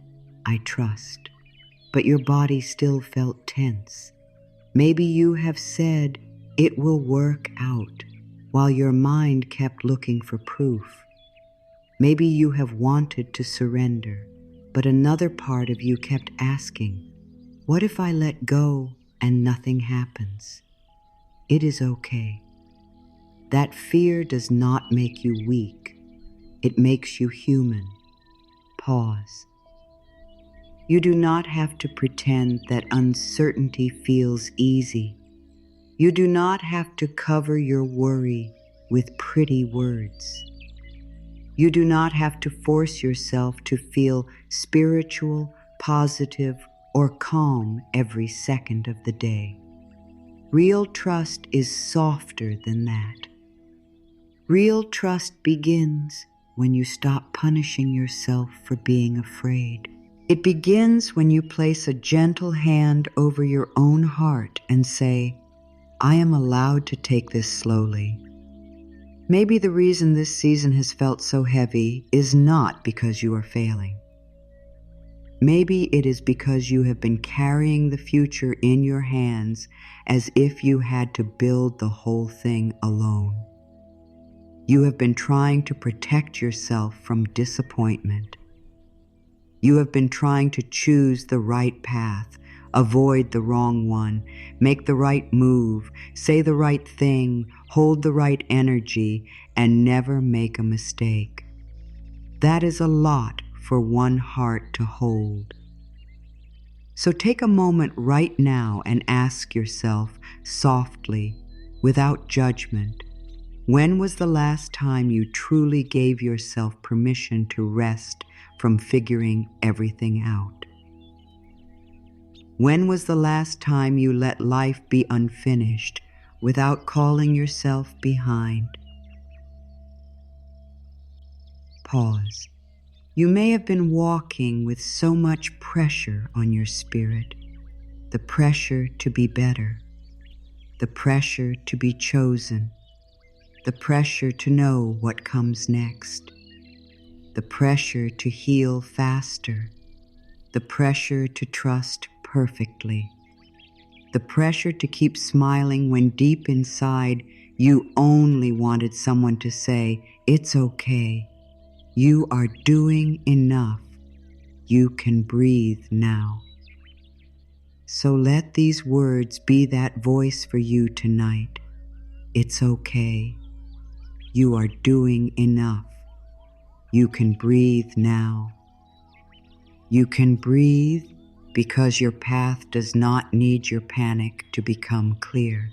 "I trust," but your body still felt tense. Maybe you have said, "It will work out," while your mind kept looking for proof. Maybe you have wanted to surrender, but another part of you kept asking, "What if I let go and nothing happens?" It is okay. That fear does not make you weak. It makes you human. Pause. You do not have to pretend that uncertainty feels easy. You do not have to cover your worry with pretty words. You do not have to force yourself to feel spiritual, positive, or calm every second of the day. Real trust is softer than that. Real trust begins when you stop punishing yourself for being afraid. It begins when you place a gentle hand over your own heart and say, "I am allowed to take this slowly." Maybe the reason this season has felt so heavy is not because you are failing. Maybe it is because you have been carrying the future in your hands as if you had to build the whole thing alone. You have been trying to protect yourself from disappointment. You have been trying to choose the right path, avoid the wrong one, make the right move, say the right thing, hold the right energy, and never make a mistake. That is a lot for one heart to hold. So take a moment right now and ask yourself softly, without judgment, when was the last time you truly gave yourself permission to rest from figuring everything out? When was the last time you let life be unfinished without calling yourself behind? Pause. You may have been walking with so much pressure on your spirit, the pressure to be better, the pressure to be chosen, the pressure to know what comes next, the pressure to heal faster, the pressure to trust perfectly, the pressure to keep smiling when deep inside you only wanted someone to say, "It's okay. You are doing enough. You can breathe now." So let these words be that voice for you tonight. It's okay. You are doing enough. You can breathe now. You can breathe because your path does not need your panic to become clear.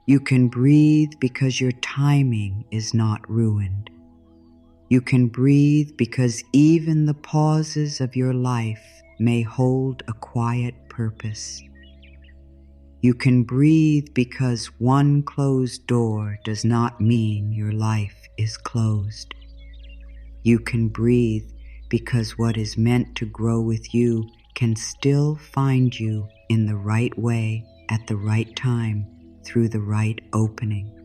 You can breathe because your timing is not ruined. You can breathe because even the pauses of your life may hold a quiet purpose. You can breathe because one closed door does not mean your life is closed. You can breathe because what is meant to grow with you can still find you in the right way at the right time through the right opening.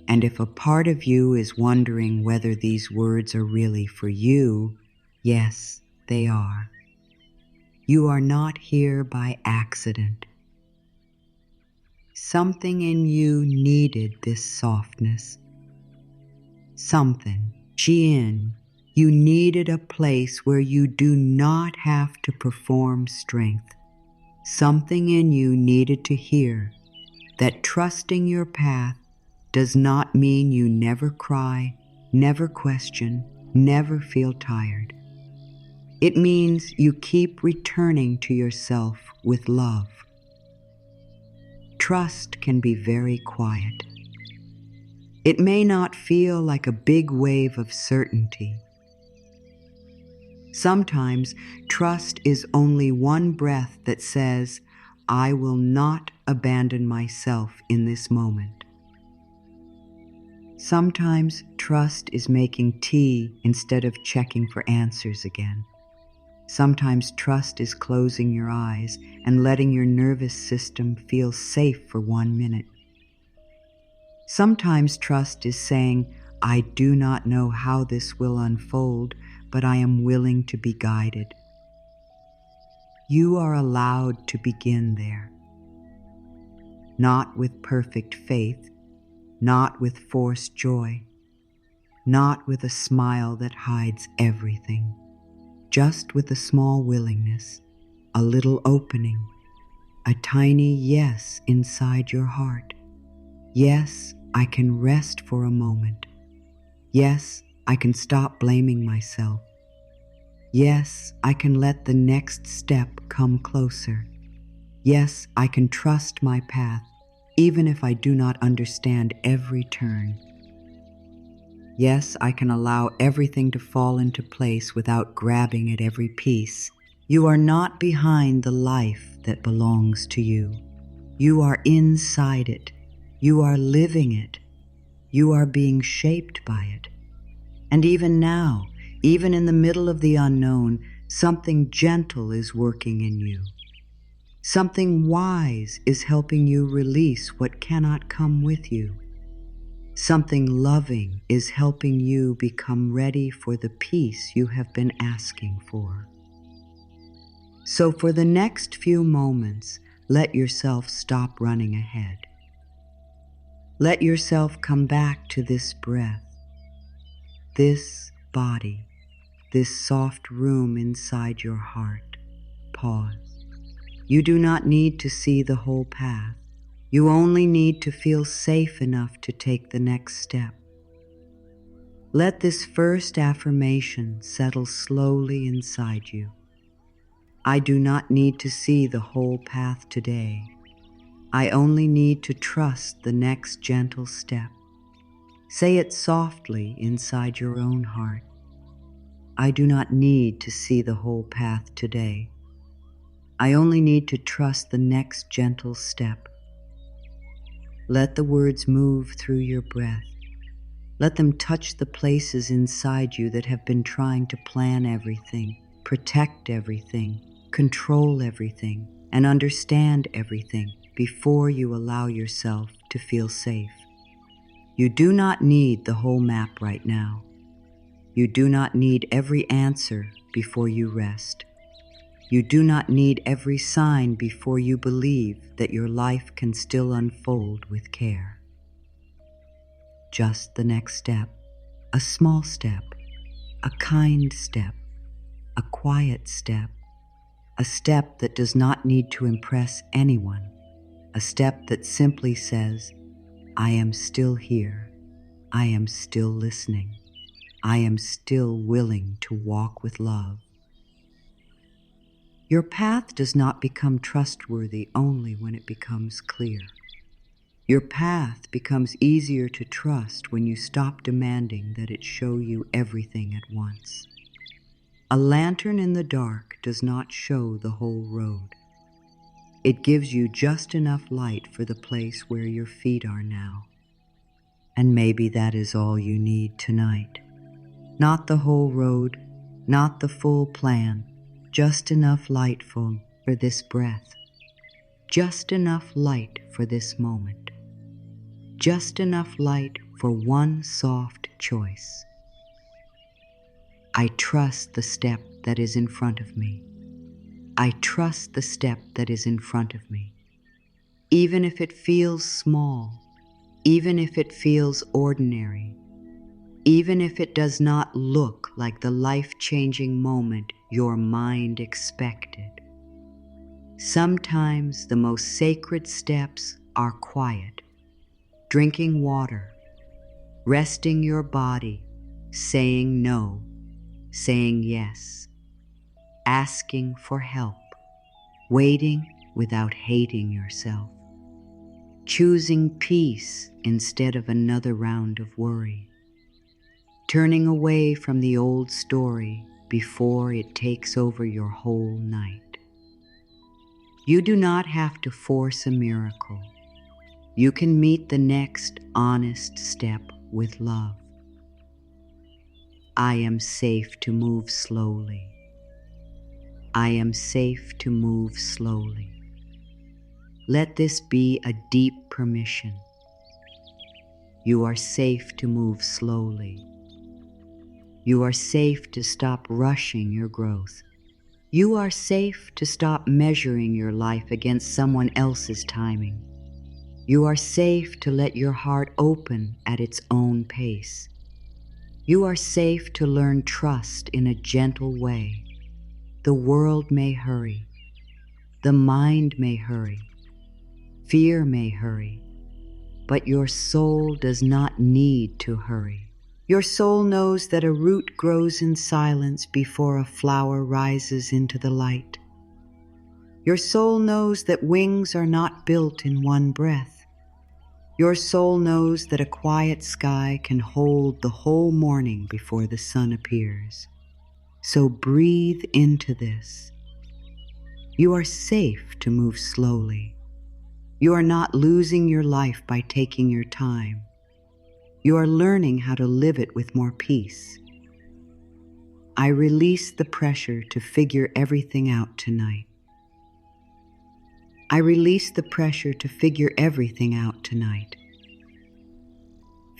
And if a part of you is wondering whether these words are really for you, yes, they are. You are not here by accident. Something in you needed this softness. Something, Jian, you needed a place where you do not have to perform strength. Something in you needed to hear that trusting your path does not mean you never cry, never question, never feel tired. It means you keep returning to yourself with love. Trust can be very quiet. It may not feel like a big wave of certainty. Sometimes trust is only one breath that says, I will not abandon myself in this moment. Sometimes trust is making tea instead of checking for answers again. Sometimes trust is closing your eyes and letting your nervous system feel safe for 1 minute. Sometimes trust is saying, I do not know how this will unfold, but I am willing to be guided. You are allowed to begin there. Not with perfect faith, not with forced joy, not with a smile that hides everything, just with a small willingness, a little opening, a tiny yes inside your heart. Yes, I can rest for a moment. Yes, I can stop blaming myself. Yes, I can let the next step come closer. Yes, I can trust my path, even if I do not understand every turn. Yes, I can allow everything to fall into place without grabbing at every piece. You are not behind the life that belongs to you. You are inside it. You are living it. You are being shaped by it. And even now, even in the middle of the unknown, something gentle is working in you. Something wise is helping you release what cannot come with you. Something loving is helping you become ready for the peace you have been asking for. So for the next few moments, let yourself stop running ahead. Let yourself come back to this breath, this body, this soft room inside your heart. Pause. You do not need to see the whole path. You only need to feel safe enough to take the next step. Let this first affirmation settle slowly inside you. I do not need to see the whole path today. I only need to trust the next gentle step. Say it softly inside your own heart. I do not need to see the whole path today. I only need to trust the next gentle step. Let the words move through your breath. Let them touch the places inside you that have been trying to plan everything, protect everything, control everything, and understand everything before you allow yourself to feel safe. You do not need the whole map right now. You do not need every answer before you rest. You do not need every sign before you believe that your life can still unfold with care. Just the next step, a small step, a kind step, a quiet step, a step that does not need to impress anyone, a step that simply says, I am still here, I am still listening, I am still willing to walk with love. Your path does not become trustworthy only when it becomes clear. Your path becomes easier to trust when you stop demanding that it show you everything at once. A lantern in the dark does not show the whole road. It gives you just enough light for the place where your feet are now. And maybe that is all you need tonight. Not the whole road, not the full plan, just enough light for this breath. Just enough light for this moment. Just enough light for one soft choice. I trust the step that is in front of me. I trust the step that is in front of me. Even if it feels small, even if it feels ordinary, even if it does not look like the life-changing moment your mind expected. Sometimes the most sacred steps are quiet, drinking water, resting your body, saying no, saying yes, asking for help, waiting without hating yourself, choosing peace instead of another round of worry, turning away from the old story before it takes over your whole night. You do not have to force a miracle. You can meet the next honest step with love. I am safe to move slowly. I am safe to move slowly. Let this be a deep permission. You are safe to move slowly. You are safe to stop rushing your growth. You are safe to stop measuring your life against someone else's timing. You are safe to let your heart open at its own pace. You are safe to learn trust in a gentle way. The world may hurry. The mind may hurry. Fear may hurry. But your soul does not need to hurry. Your soul knows that a root grows in silence before a flower rises into the light. Your soul knows that wings are not built in one breath. Your soul knows that a quiet sky can hold the whole morning before the sun appears. So breathe into this. You are safe to move slowly. You are not losing your life by taking your time. You are learning how to live it with more peace. I release the pressure to figure everything out tonight. I release the pressure to figure everything out tonight.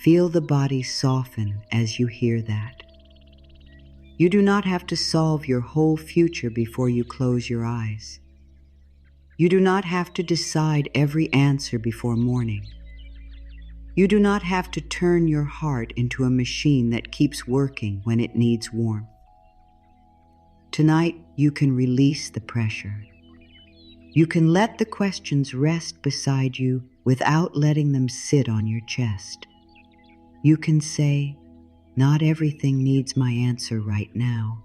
Feel the body soften as you hear that. You do not have to solve your whole future before you close your eyes. You do not have to decide every answer before morning. You do not have to turn your heart into a machine that keeps working when it needs warmth. Tonight, you can release the pressure. You can let the questions rest beside you without letting them sit on your chest. You can say, "Not everything needs my answer right now,"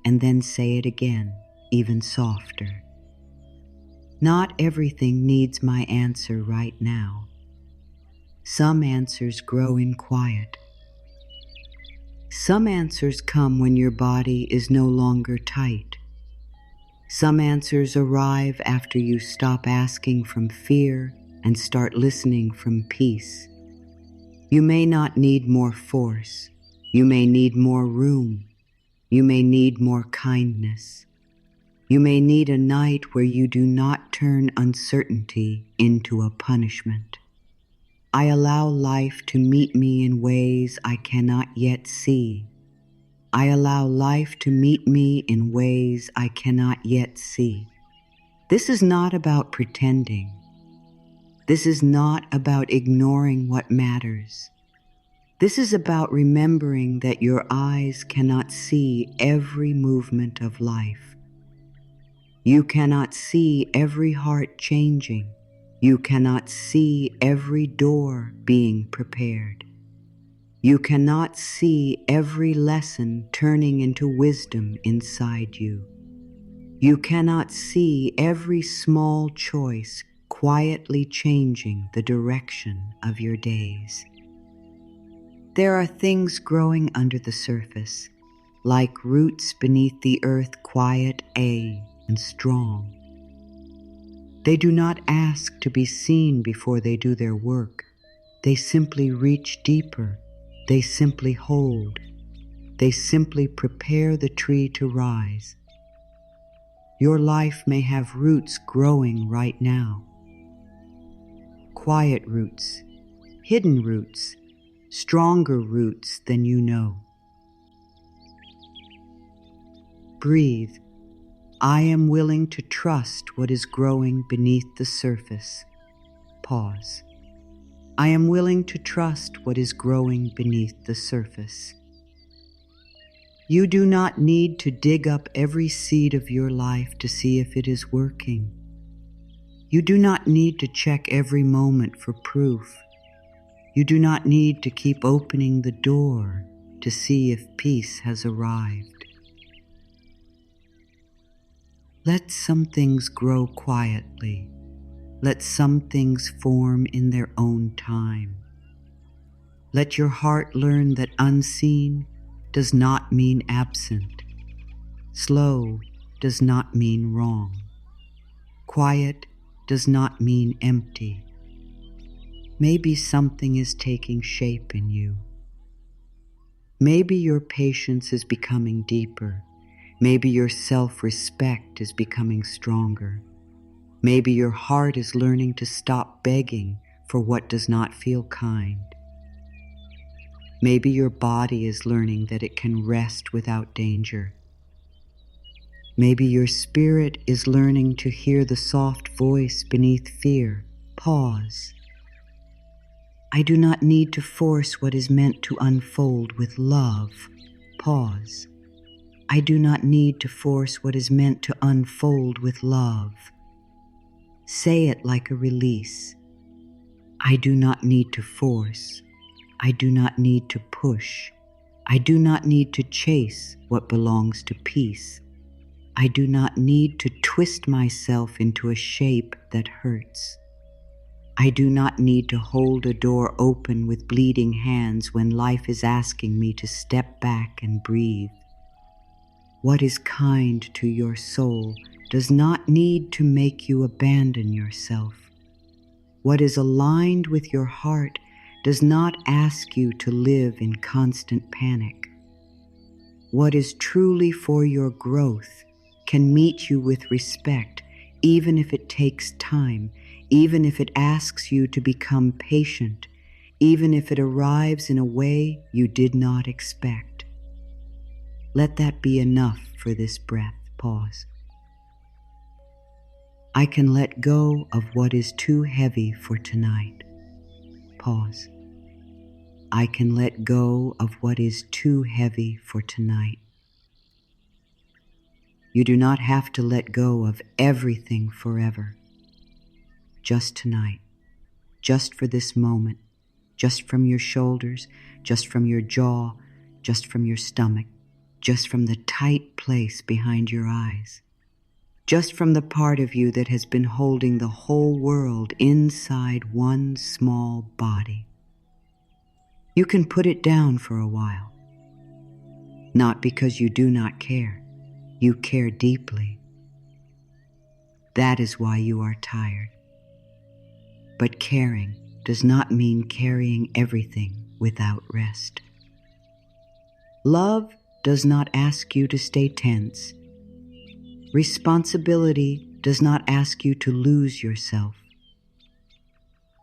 and then say it again, even softer. "Not everything needs my answer right now. Some answers grow in quiet. Some answers come when your body is no longer tight. Some answers arrive after you stop asking from fear and start listening from peace. You may not need more force. You may need more room. You may need more kindness. You may need a night where you do not turn uncertainty into a punishment. I allow life to meet me in ways I cannot yet see. I allow life to meet me in ways I cannot yet see. This is not about pretending. This is not about ignoring what matters. This is about remembering that your eyes cannot see every movement of life. You cannot see every heart changing. You cannot see every door being prepared. You cannot see every lesson turning into wisdom inside you. You cannot see every small choice quietly changing the direction of your days. There are things growing under the surface, like roots beneath the earth, quiet and strong. They do not ask to be seen before they do their work. They simply reach deeper. They simply hold. They simply prepare the tree to rise. Your life may have roots growing right now. Quiet roots, hidden roots, stronger roots than you know. Breathe. I am willing to trust what is growing beneath the surface. Pause. I am willing to trust what is growing beneath the surface. You do not need to dig up every seed of your life to see if it is working. You do not need to check every moment for proof. You do not need to keep opening the door to see if peace has arrived. Let some things grow quietly. Let some things form in their own time. Let your heart learn that unseen does not mean absent. Slow does not mean wrong. Quiet does not mean empty. Maybe something is taking shape in you. Maybe your patience is becoming deeper. Maybe your self-respect is becoming stronger. Maybe your heart is learning to stop begging for what does not feel kind. Maybe your body is learning that it can rest without danger. Maybe your spirit is learning to hear the soft voice beneath fear. Pause. I do not need to force what is meant to unfold with love. Pause. I do not need to force what is meant to unfold with love. Say it like a release. I do not need to force. I do not need to push. I do not need to chase what belongs to peace. I do not need to twist myself into a shape that hurts. I do not need to hold a door open with bleeding hands when life is asking me to step back and breathe. What is kind to your soul does not need to make you abandon yourself. What is aligned with your heart does not ask you to live in constant panic. What is truly for your growth can meet you with respect, even if it takes time, even if it asks you to become patient, even if it arrives in a way you did not expect. Let that be enough for this breath. Pause. I can let go of what is too heavy for tonight. Pause. I can let go of what is too heavy for tonight. You do not have to let go of everything forever. Just tonight, just for this moment, just from your shoulders, just from your jaw, just from your stomach, just from the tight place behind your eyes, just from the part of you that has been holding the whole world inside one small body. You can put it down for a while. Not because you do not care. You care deeply. That is why you are tired. But caring does not mean carrying everything without rest. Love does not ask you to stay tense. Responsibility does not ask you to lose yourself.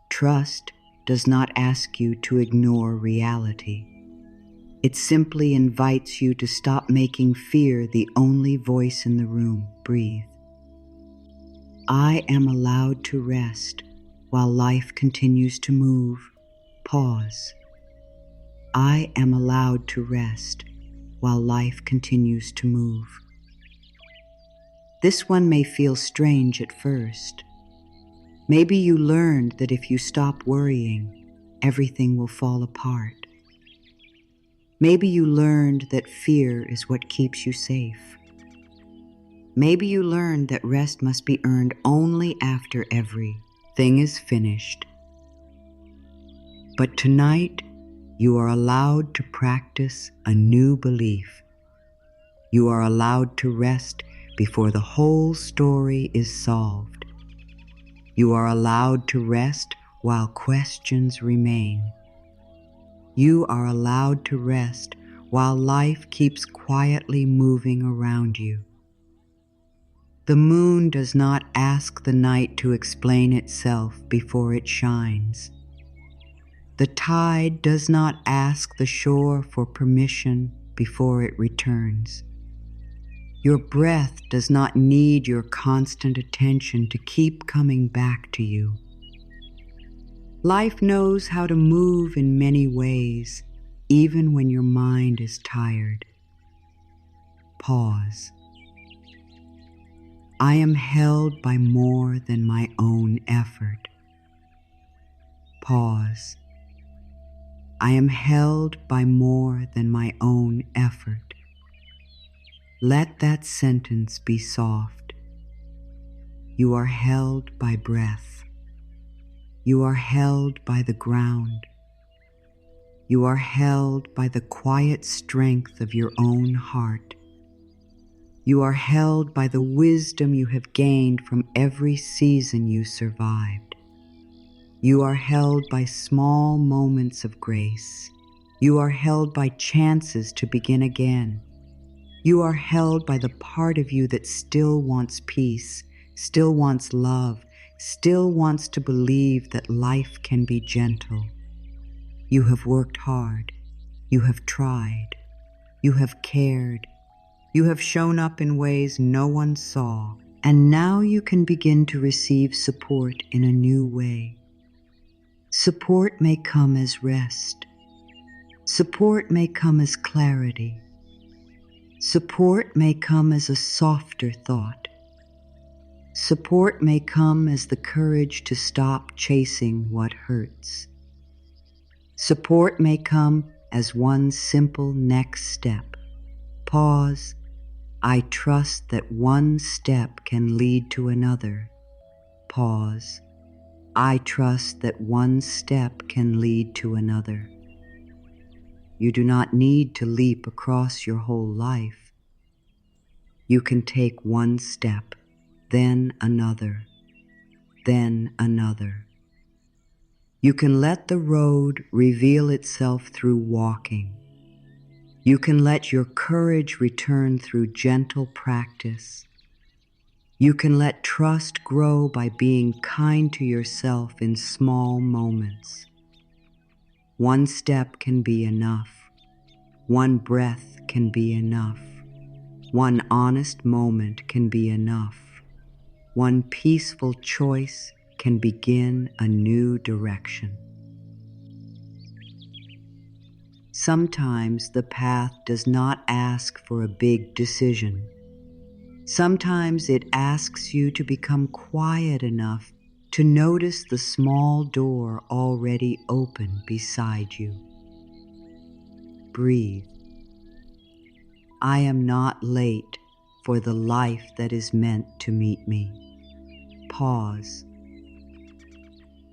Trust does not ask you to ignore reality. It simply invites you to stop making fear the only voice in the room. Breathe. I am allowed to rest while life continues to move. Pause. I am allowed to rest while life continues to move. This one may feel strange at first. Maybe you learned that if you stop worrying, everything will fall apart. Maybe you learned that fear is what keeps you safe. Maybe you learned that rest must be earned only after every thing is finished. But tonight, you are allowed to practice a new belief. You are allowed to rest before the whole story is solved. You are allowed to rest while questions remain. You are allowed to rest while life keeps quietly moving around you. The moon does not ask the night to explain itself before it shines. The tide does not ask the shore for permission before it returns. Your breath does not need your constant attention to keep coming back to you. Life knows how to move in many ways, even when your mind is tired. Pause. I am held by more than my own effort. Pause. I am held by more than my own effort. Let that sentence be soft. You are held by breath. You are held by the ground. You are held by the quiet strength of your own heart. You are held by the wisdom you have gained from every season you survived. You are held by small moments of grace. You are held by chances to begin again. You are held by the part of you that still wants peace, still wants love, still wants to believe that life can be gentle. You have worked hard. You have tried. You have cared. You have shown up in ways no one saw, and now you can begin to receive support in a new way. Support may come as rest. Support may come as clarity. Support may come as a softer thought. Support may come as the courage to stop chasing what hurts. Support may come as one simple next step. Pause. I trust that one step can lead to another. Pause. I trust that one step can lead to another. You do not need to leap across your whole life. You can take one step, then another, then another. You can let the road reveal itself through walking. You can let your courage return through gentle practice. You can let trust grow by being kind to yourself in small moments. One step can be enough. One breath can be enough. One honest moment can be enough. One peaceful choice can begin a new direction. Sometimes the path does not ask for a big decision. Sometimes it asks you to become quiet enough to notice the small door already open beside you. Breathe. I am not late for the life that is meant to meet me. Pause.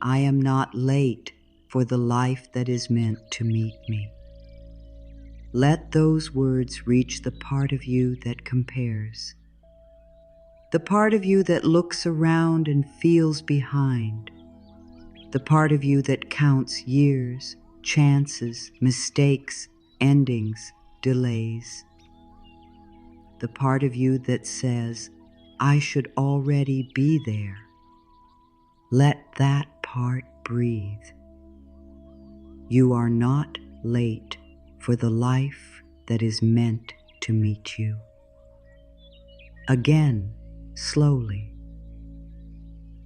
I am not late for the life that is meant to meet me. Let those words reach the part of you that compares. The part of you that looks around and feels behind. The part of you that counts years, chances, mistakes, endings, delays. The part of you that says, I should already be there. Let that part breathe. You are not late for the life that is meant to meet you. Again, slowly.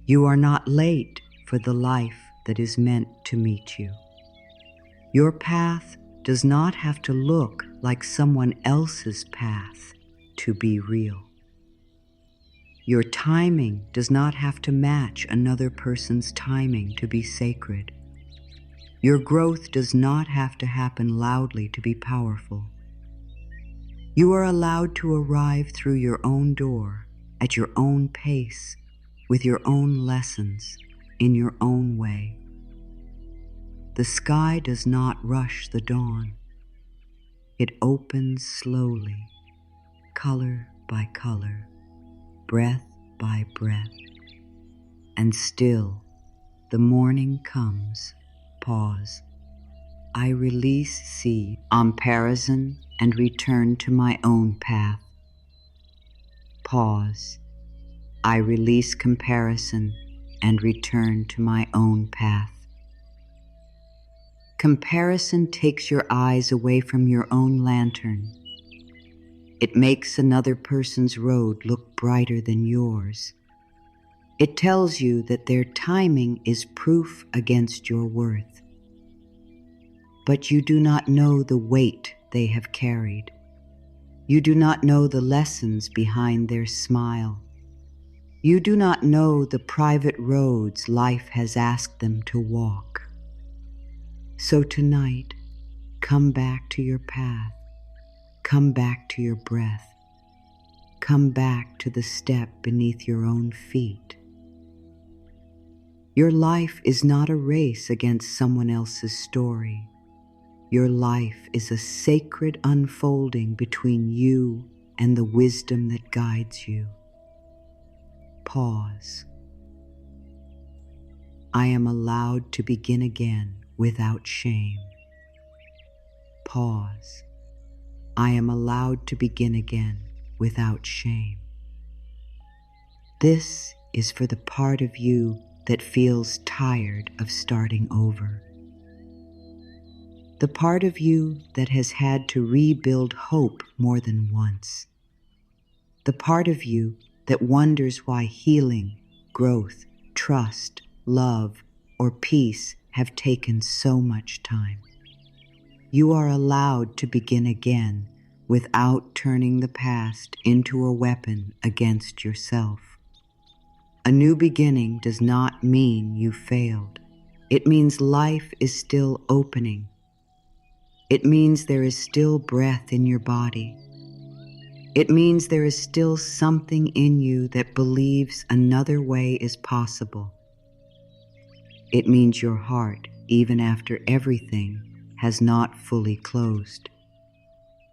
You are not late for the life that is meant to meet you. Your path does not have to look like someone else's path to be real. Your timing does not have to match another person's timing to be sacred. Your growth does not have to happen loudly to be powerful. You are allowed to arrive through your own door, at your own pace, with your own lessons. in your own way. The sky does not rush the dawn. It opens slowly, color by color, breath by breath. And still, the morning comes. Pause. I release comparison and return to my own path. Pause. I release comparison and return to my own path. Comparison takes your eyes away from your own lantern. It makes another person's road look brighter than yours. It tells you that their timing is proof against your worth. But you do not know the weight they have carried. You do not know the lessons behind their smile. You do not know the private roads life has asked them to walk. So tonight, come back to your path. Come back to your breath. Come back to the step beneath your own feet. Your life is not a race against someone else's story. Your life is a sacred unfolding between you and the wisdom that guides you. Pause. I am allowed to begin again without shame. Pause. I am allowed to begin again without shame. This is for the part of you that feels tired of starting over. The part of you that has had to rebuild hope more than once. The part of you that wonders why healing, growth, trust, love, or peace have taken so much time. You are allowed to begin again without turning the past into a weapon against yourself. A new beginning does not mean you failed. It means life is still opening. It means there is still breath in your body. It means there is still something in you that believes another way is possible. It means your heart, even after everything, has not fully closed.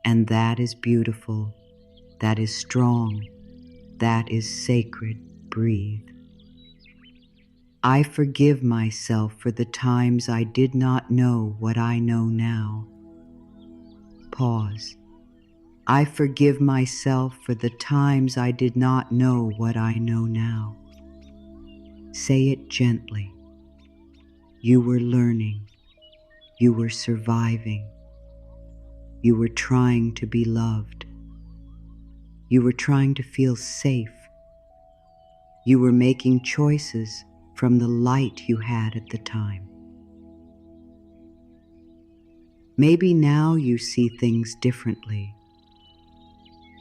And that is beautiful. That is strong. That is sacred. Breathe. I forgive myself for the times I did not know what I know now. Pause. I forgive myself for the times I did not know what I know now. Say it gently. You were learning. You were surviving. You were trying to be loved. You were trying to feel safe. You were making choices from the light you had at the time. Maybe now you see things differently.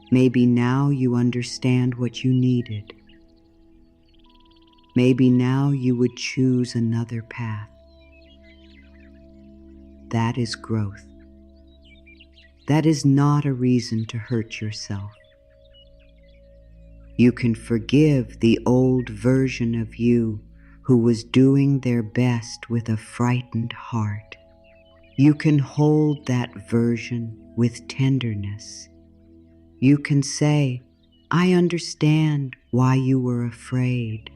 Maybe now you understand what you needed. Maybe now you would choose another path. That is growth. That is not a reason to hurt yourself. You can forgive the old version of you who was doing their best with a frightened heart. You can hold that version with tenderness. You can say, I understand why you were afraid.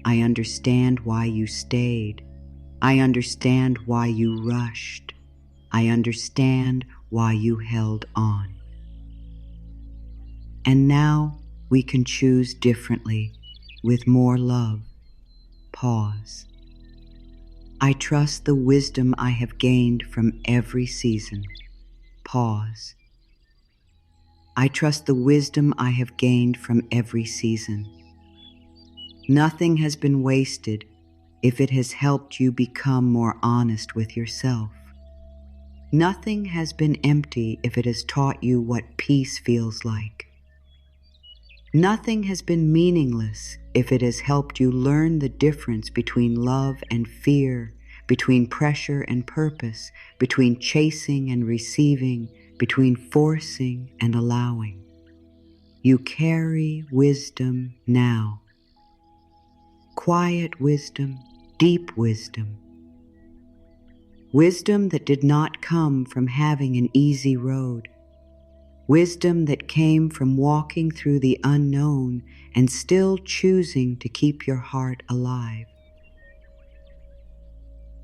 I understand why you stayed. I understand why you rushed. I understand why you held on. And now we can choose differently, with more love. Pause. I trust the wisdom I have gained from every season. Pause. I trust the wisdom I have gained from every season. Nothing has been wasted if it has helped you become more honest with yourself. Nothing has been empty if it has taught you what peace feels like. Nothing has been meaningless if it has helped you learn the difference between love and fear, between pressure and purpose, between chasing and receiving, between forcing and allowing. You carry wisdom now. Quiet wisdom, deep wisdom. Wisdom that did not come from having an easy road. Wisdom that came from walking through the unknown and still choosing to keep your heart alive.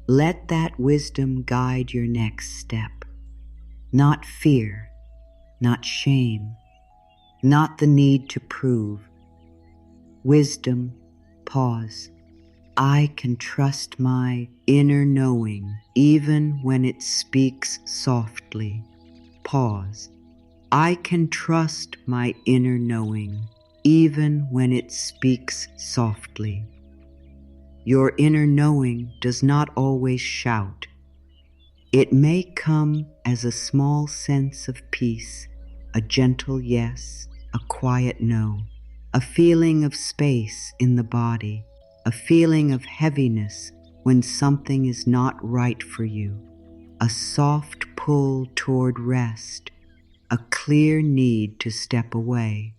Let that wisdom guide your next step. Not fear, not shame, not the need to prove. Wisdom, pause. I can trust my inner knowing even when it speaks softly. Pause. I can trust my inner knowing even when it speaks softly. Your inner knowing does not always shout. It may come as a small sense of peace, a gentle yes, a quiet no, a feeling of space in the body, a feeling of heaviness when something is not right for you, a soft pull toward rest, a clear need to step away,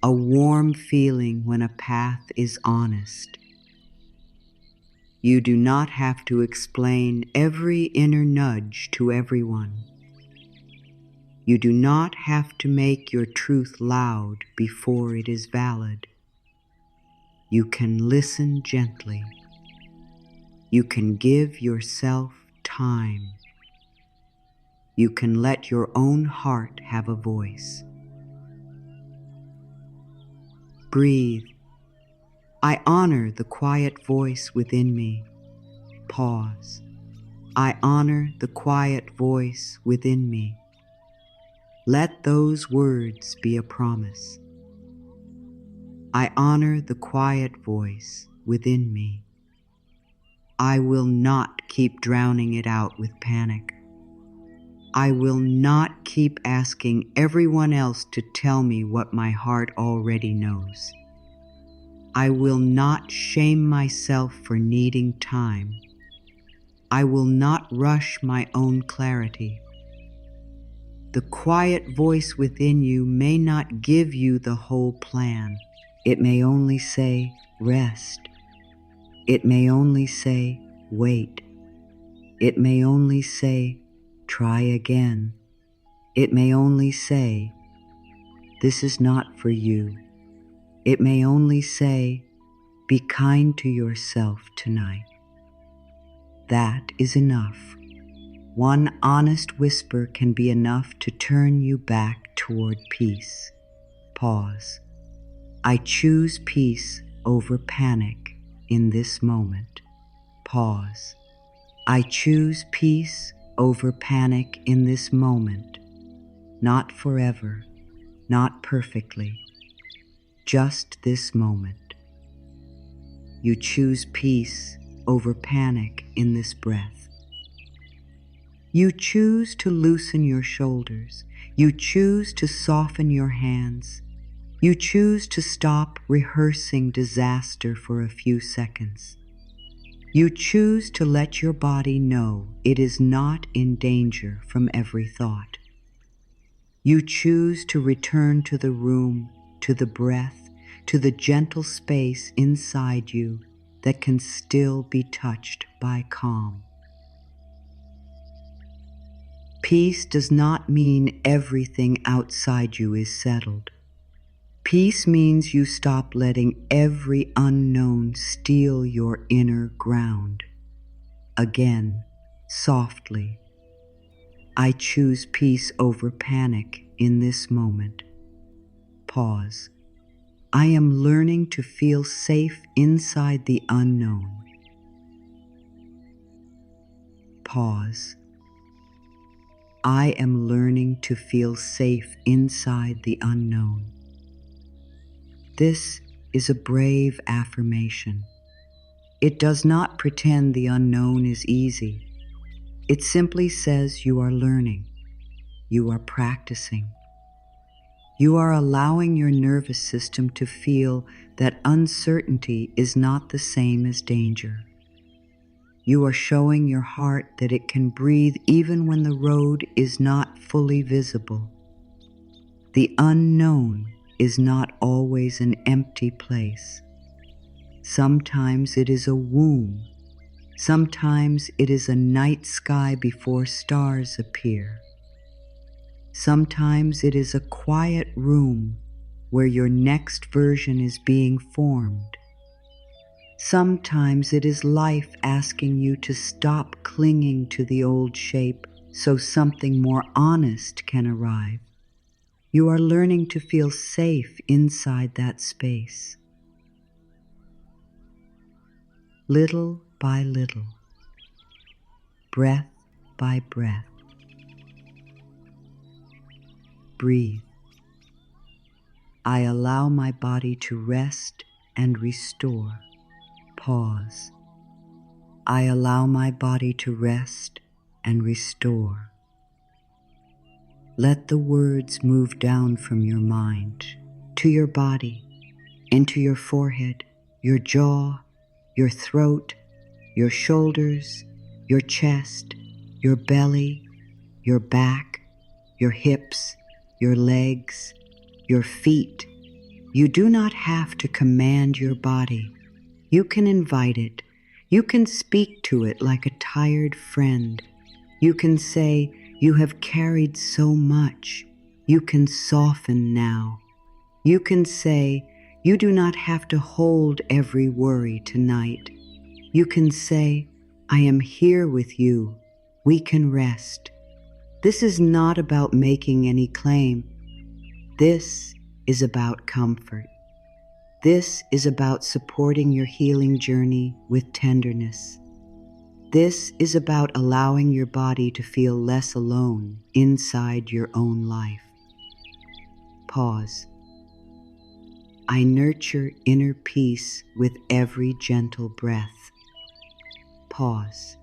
a warm feeling when a path is honest. You do not have to explain every inner nudge to everyone. You do not have to make your truth loud before it is valid. You can listen gently. You can give yourself time. You can let your own heart have a voice. Breathe. I honor the quiet voice within me. Pause. I honor the quiet voice within me. Let those words be a promise. I honor the quiet voice within me. I will not keep drowning it out with panic. I will not keep asking everyone else to tell me what my heart already knows. I will not shame myself for needing time. I will not rush my own clarity. The quiet voice within you may not give you the whole plan. It may only say, rest. It may only say, wait. It may only say, try again. It may only say, this is not for you. It may only say, be kind to yourself tonight. That is enough. One honest whisper can be enough to turn you back toward peace. Pause. I choose peace over panic in this moment. Pause. I choose peace over panic in this moment. Not forever, not perfectly, just this moment. You choose peace over panic in this breath. You choose to loosen your shoulders. You choose to soften your hands. You choose to stop rehearsing disaster for a few seconds. You choose to let your body know it is not in danger from every thought. You choose to return to the room, to the breath, to the gentle space inside you that can still be touched by calm. Peace does not mean everything outside you is settled. Peace means you stop letting every unknown steal your inner ground. Again, softly, I choose peace over panic in this moment. Pause. I am learning to feel safe inside the unknown. Pause. I am learning to feel safe inside the unknown. This is a brave affirmation. It does not pretend the unknown is easy. It simply says you are learning. You are practicing. You are allowing your nervous system to feel that uncertainty is not the same as danger. You are showing your heart that it can breathe even when the road is not fully visible. The unknown is not always an empty place. Sometimes it is a womb. Sometimes it is a night sky before stars appear. Sometimes it is a quiet room where your next version is being formed. Sometimes it is life asking you to stop clinging to the old shape so something more honest can arrive. You are learning to feel safe inside that space. Little by little, breath by breath, breathe. I allow my body to rest and restore. Pause. I allow my body to rest and restore. Let the words move down from your mind to your body, into your forehead, your jaw, your throat, your shoulders, your chest, your belly, your back, your hips, your legs, your feet. You do not have to command your body. You can invite it. You can speak to it like a tired friend. You can say, "You have carried so much. You can soften now." You can say, "You do not have to hold every worry tonight." You can say, "I am here with you. We can rest." This is not about making any claim. This is about comfort. This is about supporting your healing journey with tenderness. This is about allowing your body to feel less alone inside your own life. Pause. I nurture inner peace with every gentle breath. Pause.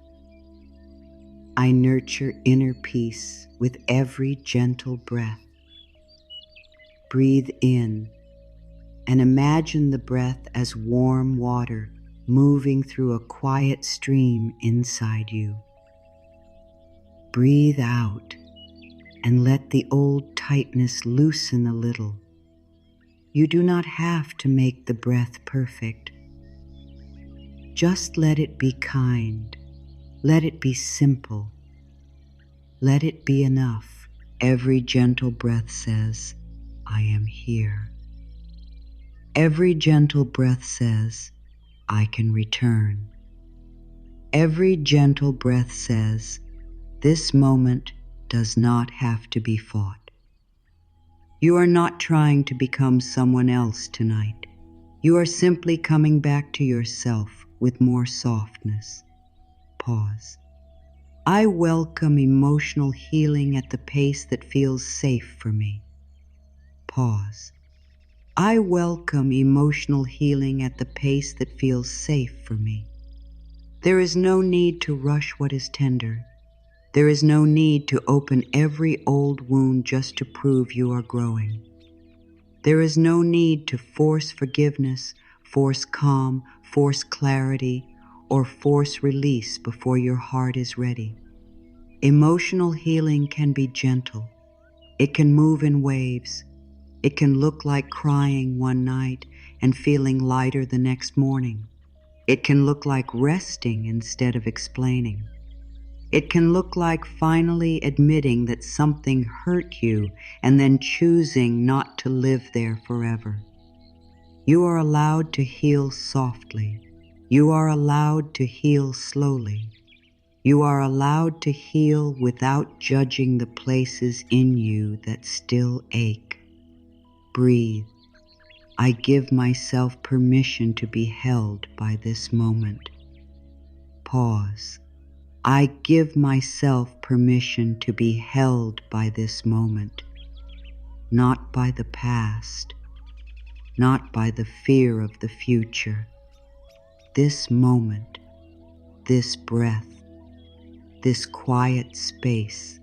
I nurture inner peace with every gentle breath. Breathe in and imagine the breath as warm water moving through a quiet stream inside you. Breathe out and let the old tightness loosen a little. You do not have to make the breath perfect. Just let it be kind. Let it be simple. Let it be enough. Every gentle breath says, "I am here." Every gentle breath says, "I can return." Every gentle breath says, "This moment does not have to be fought." You are not trying to become someone else tonight. You are simply coming back to yourself with more softness. Pause. I welcome emotional healing at the pace that feels safe for me. Pause. I welcome emotional healing at the pace that feels safe for me. There is no need to rush what is tender. There is no need to open every old wound just to prove you are growing. There is no need to force forgiveness, force calm, force clarity, or force release before your heart is ready. Emotional healing can be gentle. It can move in waves. It can look like crying one night and feeling lighter the next morning. It can look like resting instead of explaining. It can look like finally admitting that something hurt you and then choosing not to live there forever. You are allowed to heal softly. You are allowed to heal slowly. You are allowed to heal without judging the places in you that still ache. Breathe. I give myself permission to be held by this moment. Pause. I give myself permission to be held by this moment, not by the past, not by the fear of the future. This moment, this breath, this quiet space,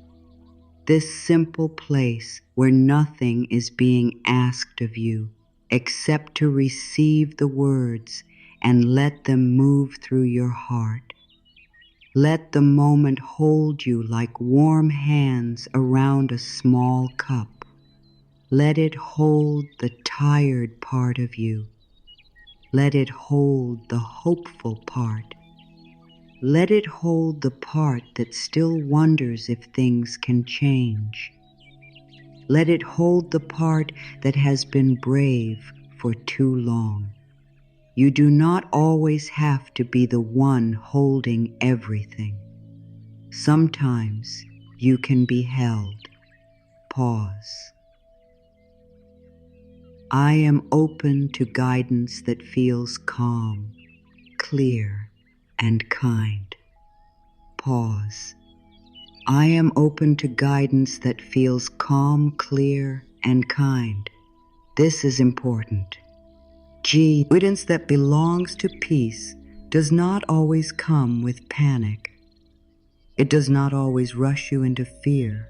this simple place where nothing is being asked of you except to receive the words and let them move through your heart. Let the moment hold you like warm hands around a small cup. Let it hold the tired part of you. Let it hold the hopeful part. Let it hold the part that still wonders if things can change. Let it hold the part that has been brave for too long. You do not always have to be the one holding everything. Sometimes you can be held. Pause. I am open to guidance that feels calm, clear, and kind. Pause. I am open to guidance that feels calm, clear, and kind. This is important. Guidance that belongs to peace does not always come with panic. It does not always rush you into fear.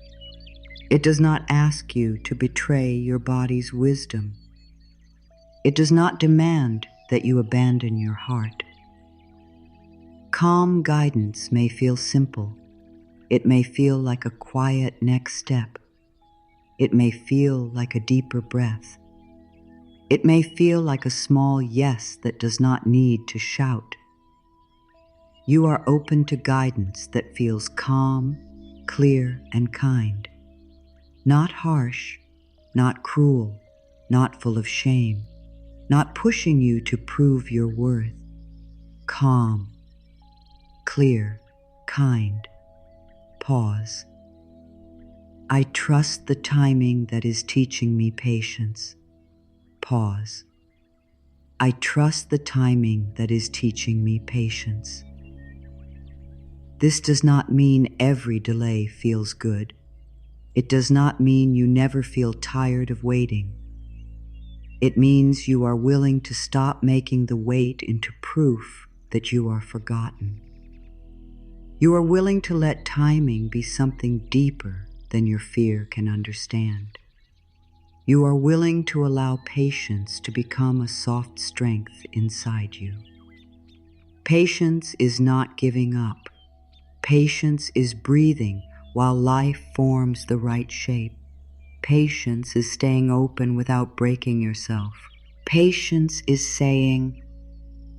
It does not ask you to betray your body's wisdom. It does not demand that you abandon your heart. Calm guidance may feel simple. It may feel like a quiet next step. It may feel like a deeper breath. It may feel like a small yes that does not need to shout. You are open to guidance that feels calm, clear, and kind. Not harsh, not cruel, not full of shame, not pushing you to prove your worth. Calm, clear, kind. Pause. I trust the timing that is teaching me patience. Pause. I trust the timing that is teaching me patience. This does not mean every delay feels good. It does not mean you never feel tired of waiting. It means you are willing to stop making the wait into proof that you are forgotten. You are willing to let timing be something deeper than your fear can understand. You are willing to allow patience to become a soft strength inside you. Patience is not giving up. Patience is breathing while life forms the right shape. Patience is staying open without breaking yourself. Patience is saying,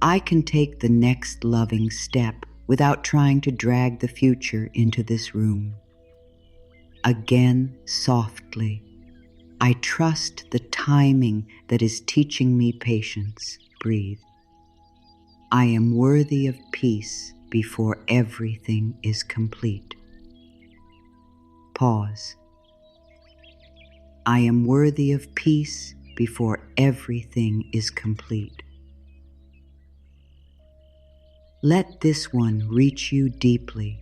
I can take the next loving step without trying to drag the future into this room. Again, softly, I trust the timing that is teaching me patience. Breathe. I am worthy of peace before everything is complete. Pause. I am worthy of peace before everything is complete. Let this one reach you deeply.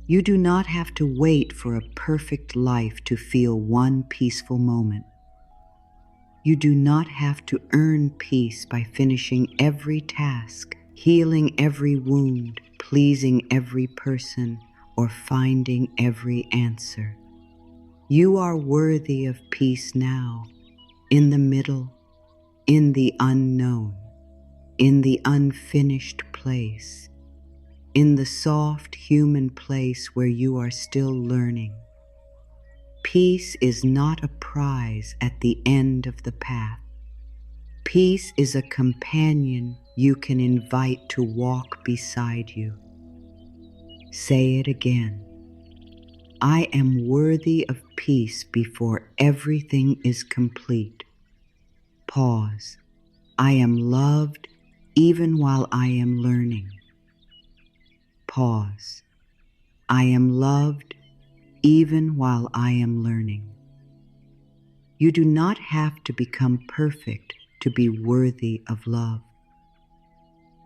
You do not have to wait for a perfect life to feel one peaceful moment. You do not have to earn peace by finishing every task, healing every wound, pleasing every person, or finding every answer. You are worthy of peace now, in the middle, in the unknown, in the unfinished place, in the soft human place where you are still learning. Peace is not a prize at the end of the path. Peace is a companion you can invite to walk beside you. Say it again. I am worthy of peace before everything is complete. Pause. I am loved even while I am learning. Pause. I am loved even while I am learning. You do not have to become perfect to be worthy of love.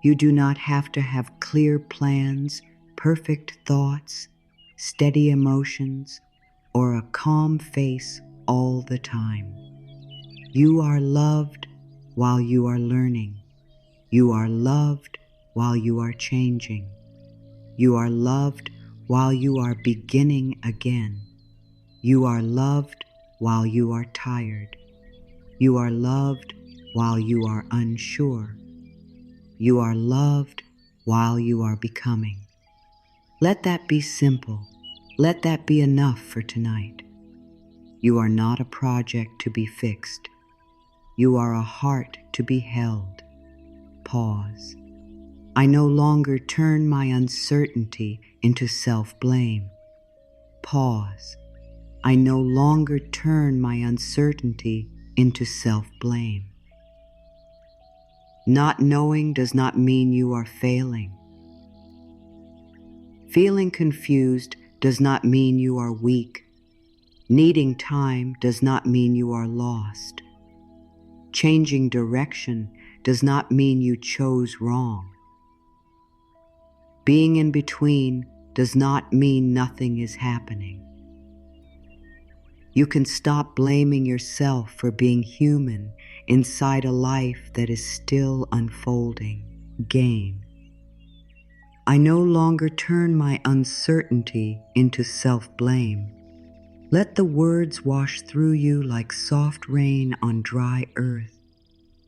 You do not have to have clear plans, perfect thoughts, steady emotions, or a calm face all the time. You are loved while you are learning. You are loved while you are changing. You are loved while you are beginning again. You are loved while you are tired. You are loved while you are unsure. You are loved while you are becoming. Let that be simple. Let that be enough for tonight. You are not a project to be fixed. You are a heart to be held. Pause. I no longer turn my uncertainty into self-blame. Pause. I no longer turn my uncertainty into self-blame. Not knowing does not mean you are failing. Feeling confused does not mean you are weak. Needing time does not mean you are lost. Changing direction does not mean you chose wrong. Being in between does not mean nothing is happening. You can stop blaming yourself for being human inside a life that is still unfolding. Gain. I no longer turn my uncertainty into self-blame. Let the words wash through you like soft rain on dry earth.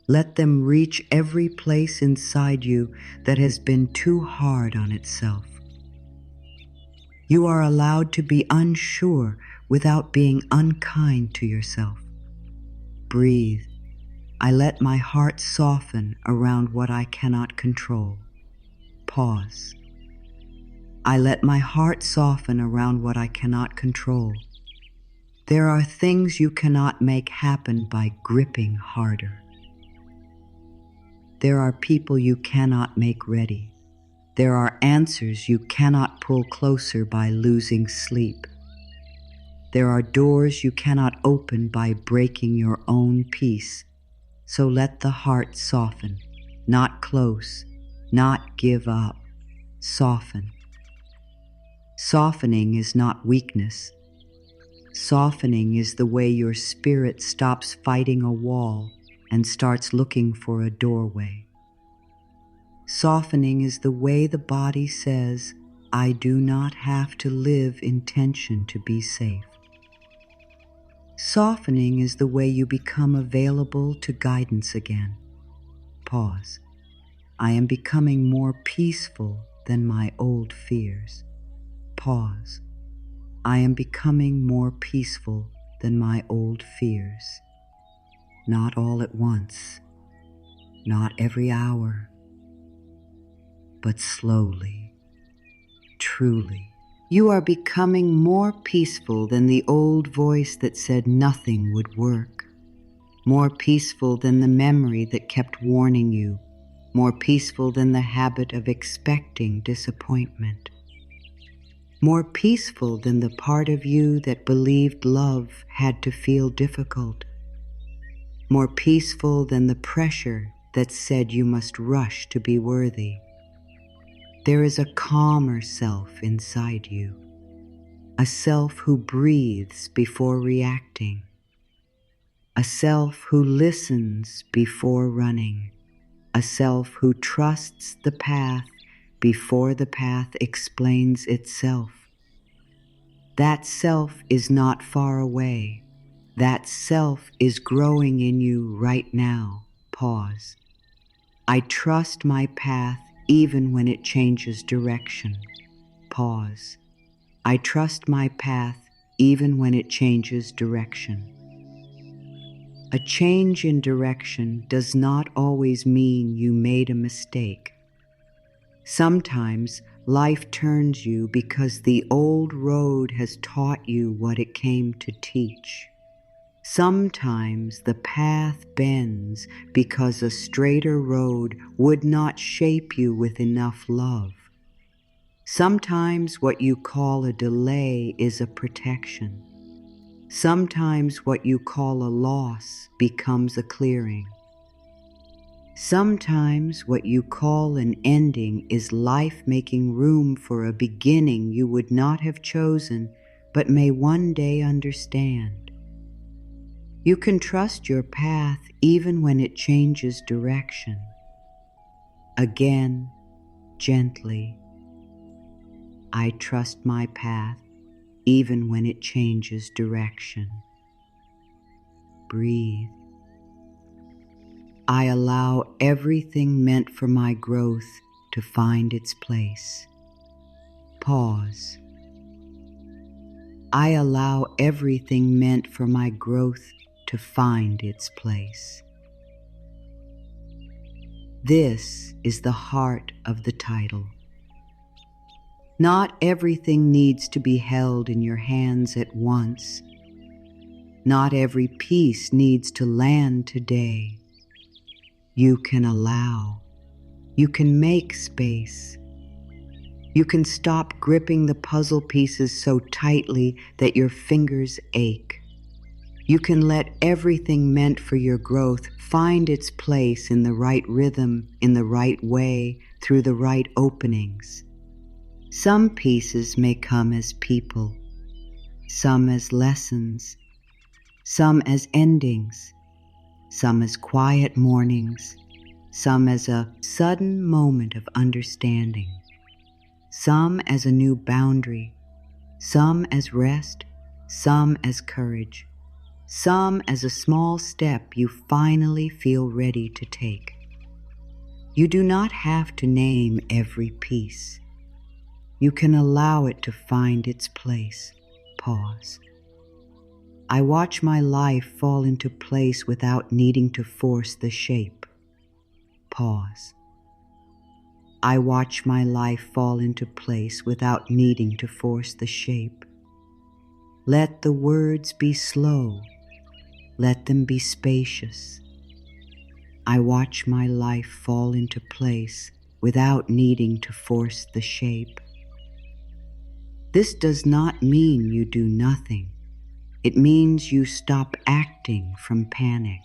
Let them reach every place inside you that has been too hard on itself. You are allowed to be unsure without being unkind to yourself. Breathe. I let my heart soften around what I cannot control. Pause. I let my heart soften around what I cannot control. There are things you cannot make happen by gripping harder. There are people you cannot make ready. There are answers you cannot pull closer by losing sleep. There are doors you cannot open by breaking your own peace. So let the heart soften, not close, not give up, soften. Softening is not weakness. Softening is the way your spirit stops fighting a wall and starts looking for a doorway. Softening is the way the body says, I do not have to live in tension to be safe. Softening is the way you become available to guidance again. Pause. I am becoming more peaceful than my old fears. Pause. I am becoming more peaceful than my old fears. Not all at once, not every hour, but slowly, truly. You are becoming more peaceful than the old voice that said nothing would work. More peaceful than the memory that kept warning you. More peaceful than the habit of expecting disappointment. More peaceful than the part of you that believed love had to feel difficult. More peaceful than the pressure that said you must rush to be worthy. There is a calmer self inside you, a self who breathes before reacting, a self who listens before running, a self who trusts the path before the path explains itself. That self is not far away. That self is growing in you right now. Pause. I trust my path even when it changes direction. Pause. I trust my path even when it changes direction. A change in direction does not always mean you made a mistake. Sometimes life turns you because the old road has taught you what it came to teach. Sometimes the path bends because a straighter road would not shape you with enough love. Sometimes what you call a delay is a protection. Sometimes what you call a loss becomes a clearing. Sometimes what you call an ending is life making room for a beginning you would not have chosen but may one day understand. You can trust your path even when it changes direction. Again, gently, I trust my path even when it changes direction. Breathe. I allow everything meant for my growth to find its place. Pause. I allow everything meant for my growth to find its place. This is the heart of the title. Not everything needs to be held in your hands at once. Not every piece needs to land today. You can allow. You can make space. You can stop gripping the puzzle pieces so tightly that your fingers ache. You can let everything meant for your growth find its place in the right rhythm, in the right way, through the right openings. Some pieces may come as people, some as lessons, some as endings, some as quiet mornings, some as a sudden moment of understanding, some as a new boundary, some as rest, some as courage, some as a small step you finally feel ready to take. You do not have to name every piece. You can allow it to find its place. Pause. I watch my life fall into place without needing to force the shape. Pause. I watch my life fall into place without needing to force the shape. Let the words be slow. Let them be spacious. I watch my life fall into place without needing to force the shape. This does not mean you do nothing. It means you stop acting from panic.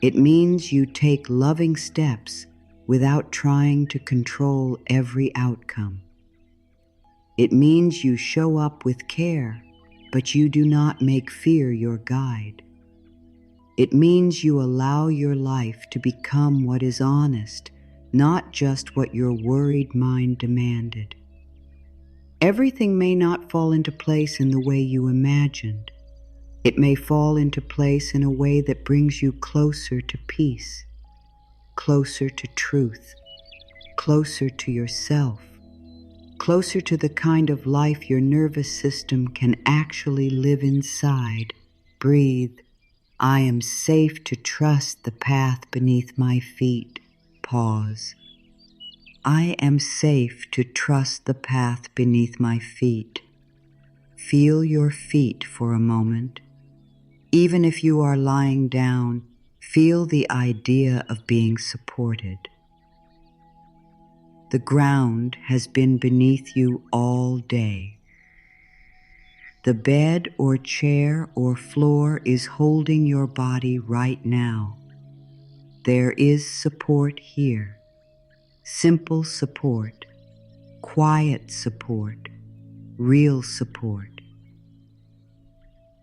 It means you take loving steps without trying to control every outcome. It means you show up with care, but you do not make fear your guide. It means you allow your life to become what is honest, not just what your worried mind demanded. Everything may not fall into place in the way you imagined. It may fall into place in a way that brings you closer to peace, closer to truth, closer to yourself, closer to the kind of life your nervous system can actually live inside. Breathe. I am safe to trust the path beneath my feet. Pause. I am safe to trust the path beneath my feet. Feel your feet for a moment. Even if you are lying down, feel the idea of being supported. The ground has been beneath you all day. The bed or chair or floor is holding your body right now. There is support here. Simple support, quiet support, real support.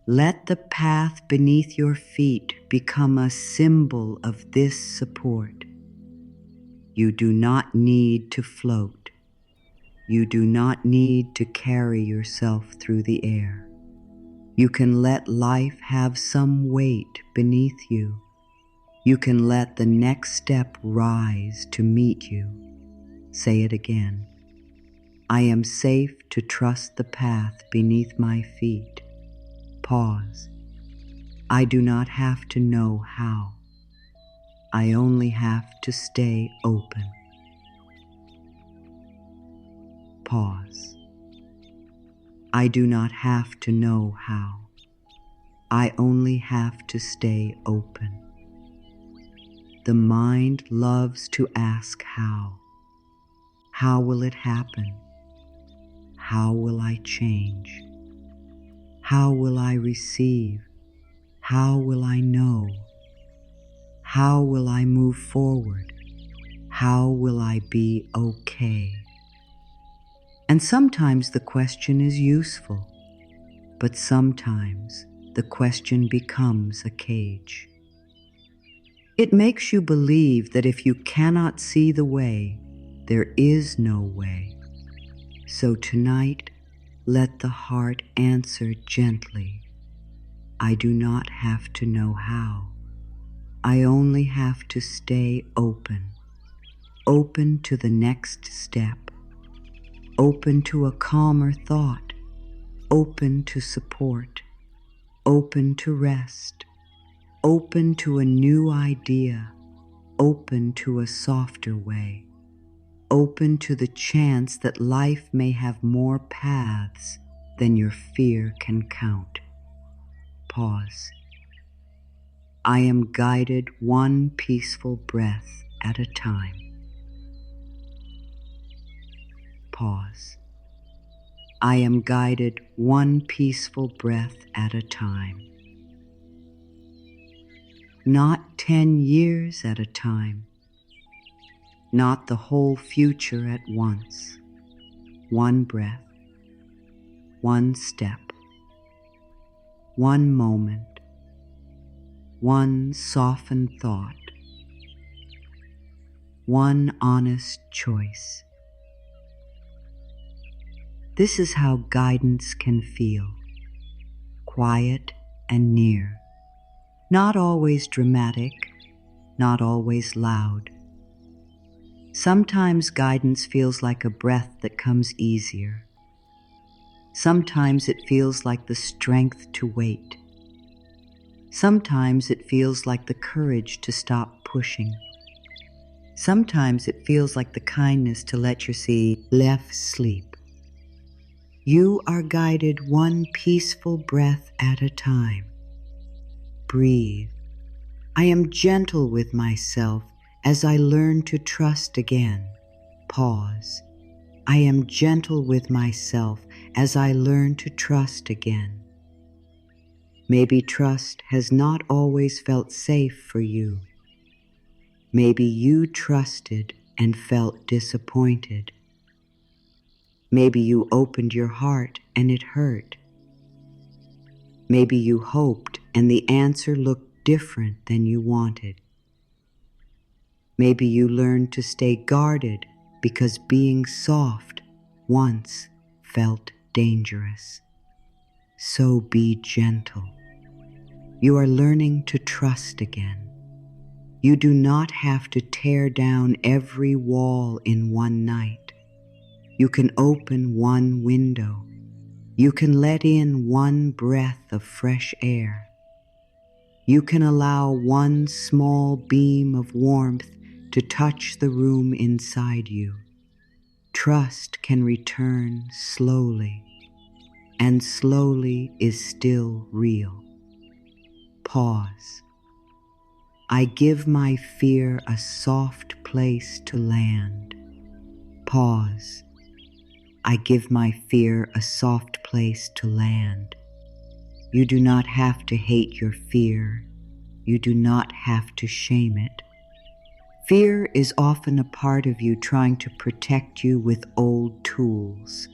Let the path beneath your feet become a symbol of this support. You do not need to float. You do not need to carry yourself through the air. You can let life have some weight beneath you. You can let the next step rise to meet you. Say it again. I am safe to trust the path beneath my feet. Pause. I do not have to know how. I only have to stay open. Pause. I do not have to know how. I only have to stay open. The mind loves to ask how. How will it happen? How will I change? How will I receive? How will I know? How will I move forward? How will I be okay? And sometimes the question is useful, but sometimes the question becomes a cage. It makes you believe that if you cannot see the way, there is no way. So tonight, let the heart answer gently. I do not have to know how. I only have to stay open. Open to the next step. Open to a calmer thought. Open to support. Open to rest. Open to a new idea. open to a softer way, open to the chance that life may have more paths than your fear can count. Pause. I am guided one peaceful breath at a time. Pause. I am guided one peaceful breath at a time. Not 10 years at a time. Not the whole future at once. One breath, one step, one moment, one softened thought, one honest choice. This is how guidance can feel, quiet and near, not always dramatic, not always loud. Sometimes guidance feels like a breath that comes easier. Sometimes it feels like the strength to wait. Sometimes it feels like the courage to stop pushing. Sometimes it feels like the kindness to let your sea left sleep. You are guided one peaceful breath at a time. Breathe. I am gentle with myself as I learn to trust again. Pause. I am gentle with myself as I learn to trust again. Maybe trust has not always felt safe for you. Maybe you trusted and felt disappointed. Maybe you opened your heart and it hurt. Maybe you hoped and the answer looked different than you wanted. Maybe you learned to stay guarded because being soft once felt dangerous. So be gentle. You are learning to trust again. You do not have to tear down every wall in one night. You can open one window. You can let in one breath of fresh air. You can allow one small beam of warmth to touch the room inside you. Trust can return slowly, and slowly is still real. Pause. I give my fear a soft place to land. Pause. I give my fear a soft place to land. You do not have to hate your fear. You do not have to shame it. Fear is often a part of you trying to protect you with old tools.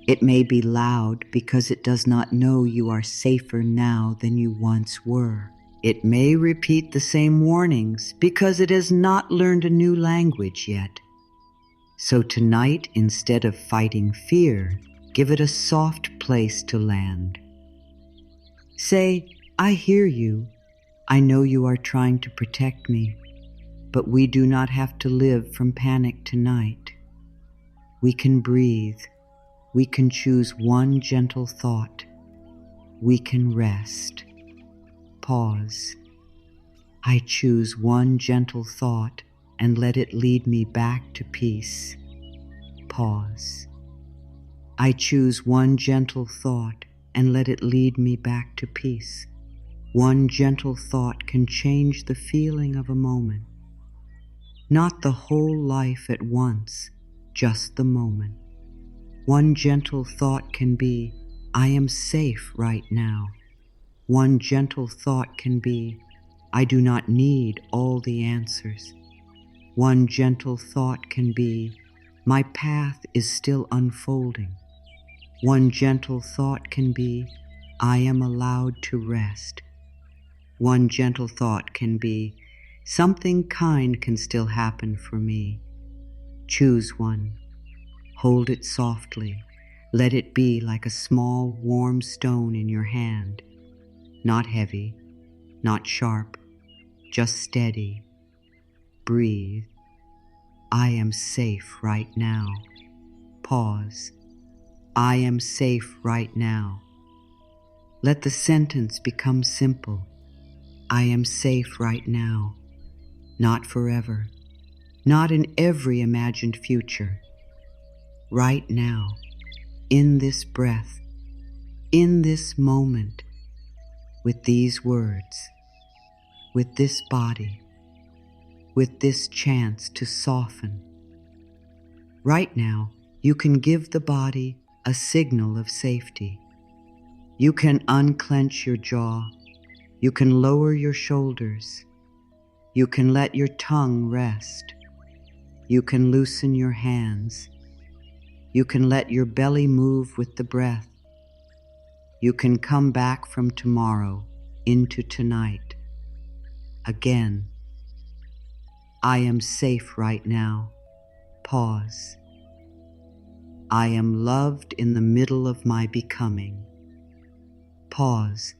It may be loud because it does not know you are safer now than you once were. It may repeat the same warnings because it has not learned a new language yet. So tonight, instead of fighting fear, give it a soft place to land. Say, I hear you. I know you are trying to protect me, but we do not have to live from panic tonight. We can breathe. We can choose one gentle thought. We can rest. Pause. I choose one gentle thought and let it lead me back to peace. Pause. I choose one gentle thought and let it lead me back to peace. One gentle thought can change the feeling of a moment. Not the whole life at once, just the moment. One gentle thought can be, I am safe right now. One gentle thought can be, I do not need all the answers. One gentle thought can be, my path is still unfolding. One gentle thought can be, I am allowed to rest. One gentle thought can be, something kind can still happen for me. Choose one. Hold it softly. Let it be like a small, warm stone in your hand. Not heavy, not sharp, just steady. Breathe. I am safe right now. Pause. I am safe right now. Let the sentence become simple. I am safe right now. not forever, not in every imagined future. Right now, in this breath, in this moment, with these words, with this body, with this chance to soften. Right now, you can give the body a signal of safety. You can unclench your jaw. You can lower your shoulders. You can let your tongue rest. You can loosen your hands. You can let your belly move with the breath. You can come back from tomorrow into tonight. Again, I am safe right now. Pause. I am loved in the middle of my becoming. Pause.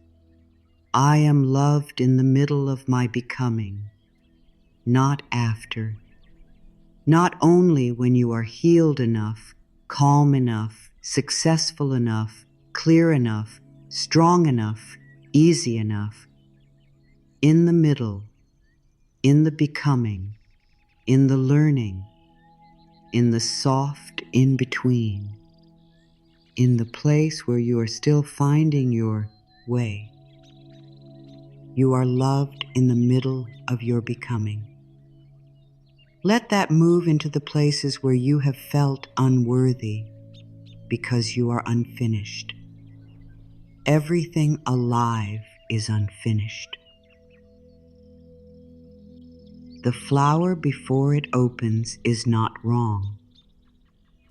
I am loved in the middle of my becoming, not after. Not only when you are healed enough, calm enough, successful enough, clear enough, strong enough, easy enough. In the middle, in the becoming, in the learning, in the soft in-between, in the place where you are still finding your way. You are loved in the middle of your becoming. Let that move into the places where you have felt unworthy because you are unfinished. Everything alive is unfinished. The flower before it opens is not wrong.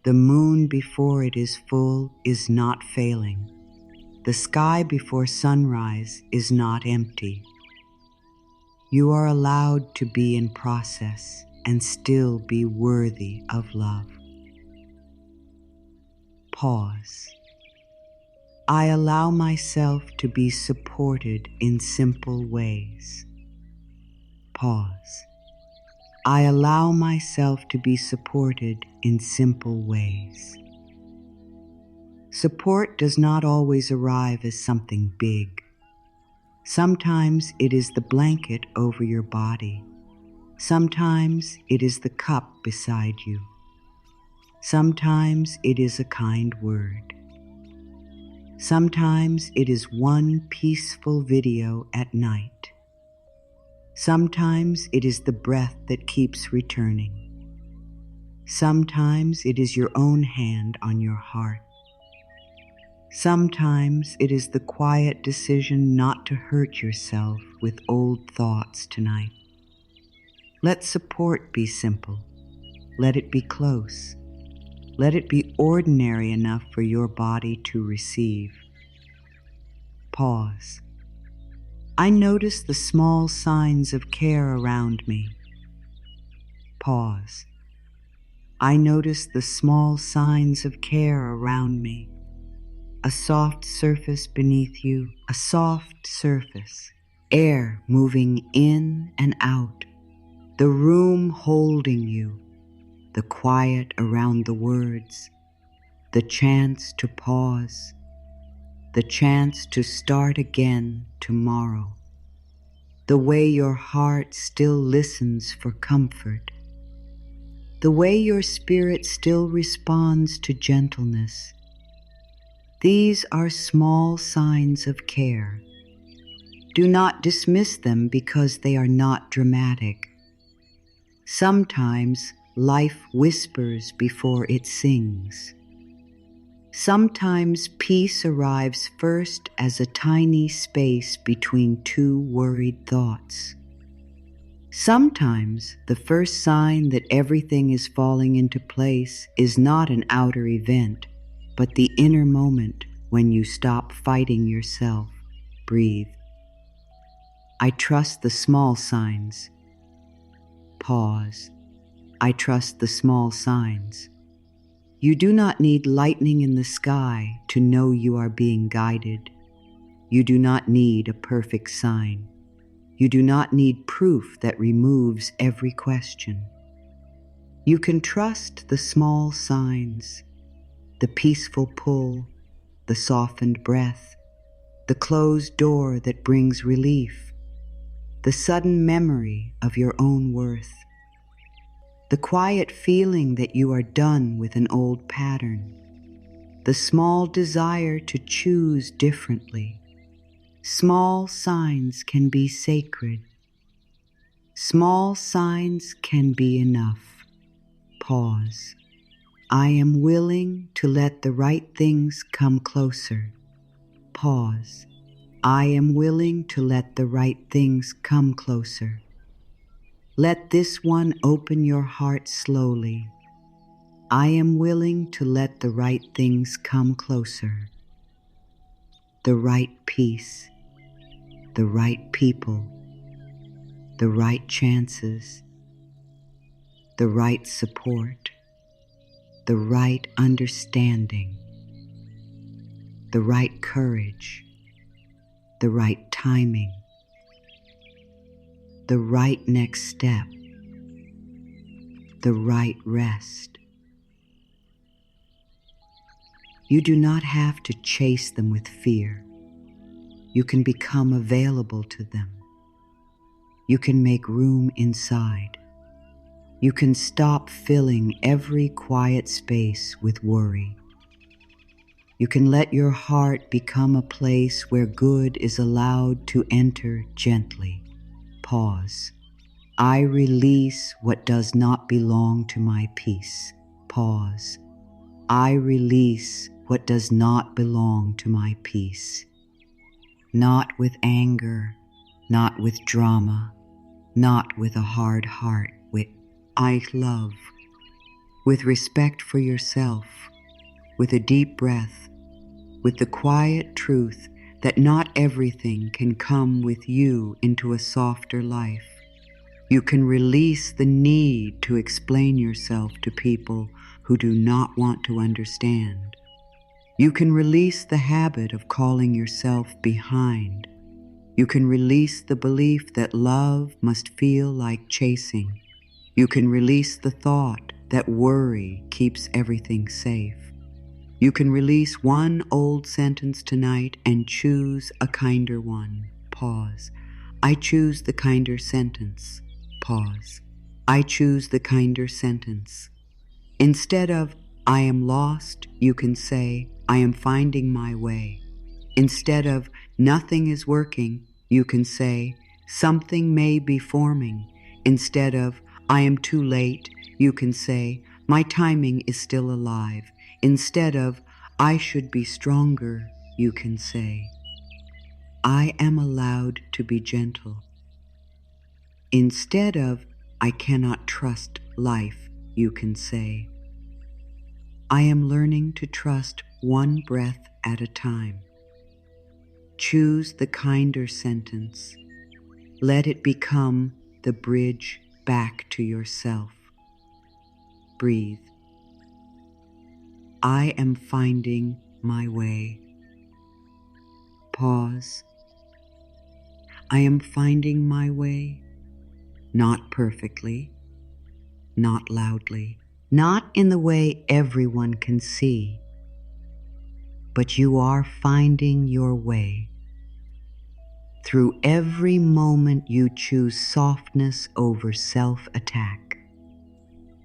The moon before it is full is not failing. The sky before sunrise is not empty. You are allowed to be in process and still be worthy of love. Pause. I allow myself to be supported in simple ways. Pause. I allow myself to be supported in simple ways. Support does not always arrive as something big. Sometimes it is the blanket over your body. Sometimes it is the cup beside you. Sometimes it is a kind word. Sometimes it is one peaceful video at night. Sometimes it is the breath that keeps returning. Sometimes it is your own hand on your heart. Sometimes it is the quiet decision not to hurt yourself with old thoughts tonight. Let support be simple. Let it be close. Let it be ordinary enough for your body to receive. Pause. I notice the small signs of care around me. Pause. I notice the small signs of care around me. A soft surface beneath you, a soft surface. Air moving in and out. The room holding you. The quiet around the words. The chance to pause. The chance to start again tomorrow. The way your heart still listens for comfort. The way your spirit still responds to gentleness. These are small signs of care. Do not dismiss them because they are not dramatic. Sometimes life whispers before it sings. Sometimes peace arrives first as a tiny space between two worried thoughts. Sometimes the first sign that everything is falling into place is not an outer event, but the inner moment when you stop fighting yourself. Breathe. I trust the small signs. Pause. I trust the small signs. You do not need lightning in the sky to know you are being guided. You do not need a perfect sign. You do not need proof that removes every question. You can trust the small signs, the peaceful pull, the softened breath, the closed door that brings relief, the sudden memory of your own worth, the quiet feeling that you are done with an old pattern, the small desire to choose differently. Small signs can be sacred. Small signs can be enough. Pause. I am willing to let the right things come closer. Pause. I am willing to let the right things come closer. Let this one open your heart slowly. I am willing to let the right things come closer. The right peace, the right people, the right chances, the right support, the right understanding, the right courage, the right timing, the right next step, the right rest. You do not have to chase them with fear. You can become available to them. You can make room inside. You can stop filling every quiet space with worry. You can let your heart become a place where good is allowed to enter gently. Pause. I release what does not belong to my peace. Pause. I release what does not belong to my peace. Not with anger, not with drama, not with a hard heart, with I love, with respect for yourself, with a deep breath, with the quiet truth that not everything can come with you into a softer life. You can release the need to explain yourself to people who do not want to understand. You can release the habit of calling yourself behind. You can release the belief that love must feel like chasing. You can release the thought that worry keeps everything safe. You can release one old sentence tonight and choose a kinder one. Pause. I choose the kinder sentence. Pause. I choose the kinder sentence. Instead of, I am lost, you can say, I am finding my way. Instead of, nothing is working, you can say, something may be forming. Instead of, I am too late, you can say, my timing is still alive. Instead of, I should be stronger, you can say, I am allowed to be gentle. Instead of, I cannot trust life, you can say, I am learning to trust one breath at a time. Choose the kinder sentence. Let it become the bridge back to yourself. Breathe. I am finding my way. Pause. I am finding my way, not perfectly, not loudly, not in the way everyone can see, but you are finding your way. Through every moment you choose softness over self-attack.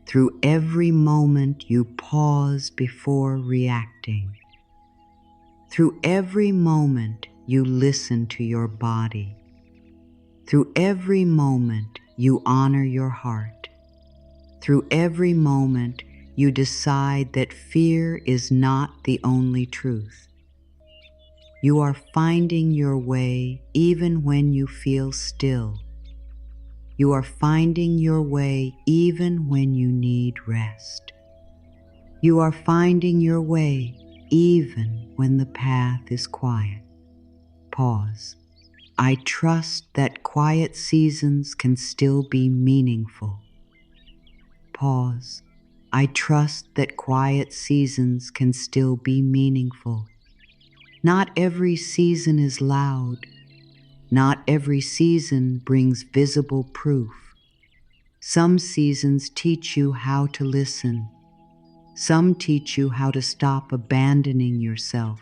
Through every moment you pause before reacting. Through every moment you listen to your body. Through every moment you honor your heart. Through every moment you decide that fear is not the only truth. You are finding your way even when you feel still. You are finding your way even when you need rest. You are finding your way even when the path is quiet. Pause. I trust that quiet seasons can still be meaningful. Pause. I trust that quiet seasons can still be meaningful. Not every season is loud. Not every season brings visible proof. Some seasons teach you how to listen. Some teach you how to stop abandoning yourself.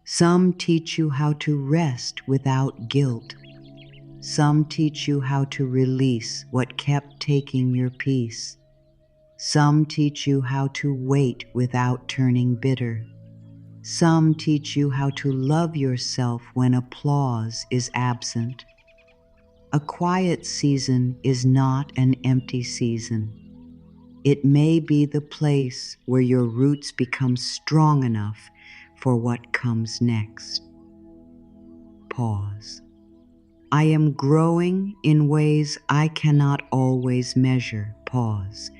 Some teach you how to rest without guilt. Some teach you how to release what kept taking your peace. Some teach you how to wait without turning bitter. Some teach you how to love yourself when applause is absent. A quiet season is not an empty season. It may be the place where your roots become strong enough for what comes next. Pause. I am growing in ways I cannot always measure. Pause.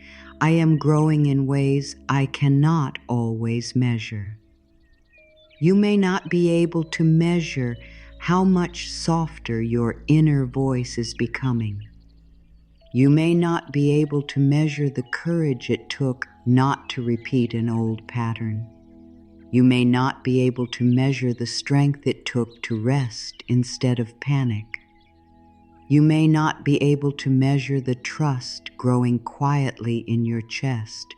I am growing in ways I cannot always measure. You may not be able to measure how much softer your inner voice is becoming. You may not be able to measure the courage it took not to repeat an old pattern. You may not be able to measure the strength it took to rest instead of panic. You may not be able to measure the trust growing quietly in your chest.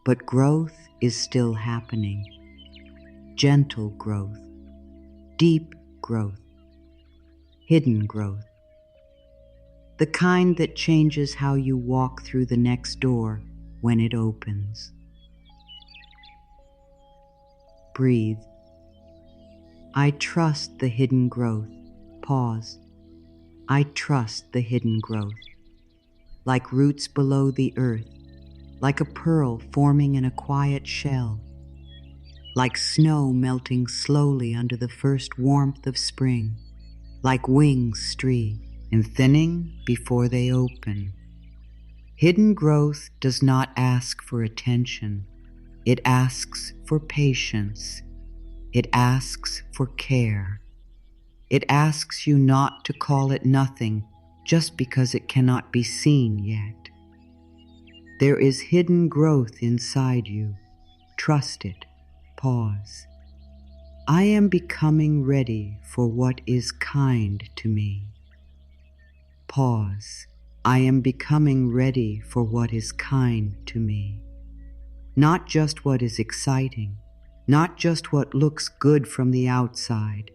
But growth is still happening. Gentle growth, deep growth, hidden growth. The kind that changes how you walk through the next door when it opens. Breathe. I trust the hidden growth. Pause. I trust the hidden growth. Like roots below the earth, like a pearl forming in a quiet shell, like snow melting slowly under the first warmth of spring, like wings streak and thinning before they open. Hidden growth does not ask for attention. It asks for patience. It asks for care. It asks you not to call it nothing just because it cannot be seen yet. There is hidden growth inside you. Trust it. Pause. I am becoming ready for what is kind to me. Pause. I am becoming ready for what is kind to me. Not just what is exciting, not just what looks good from the outside,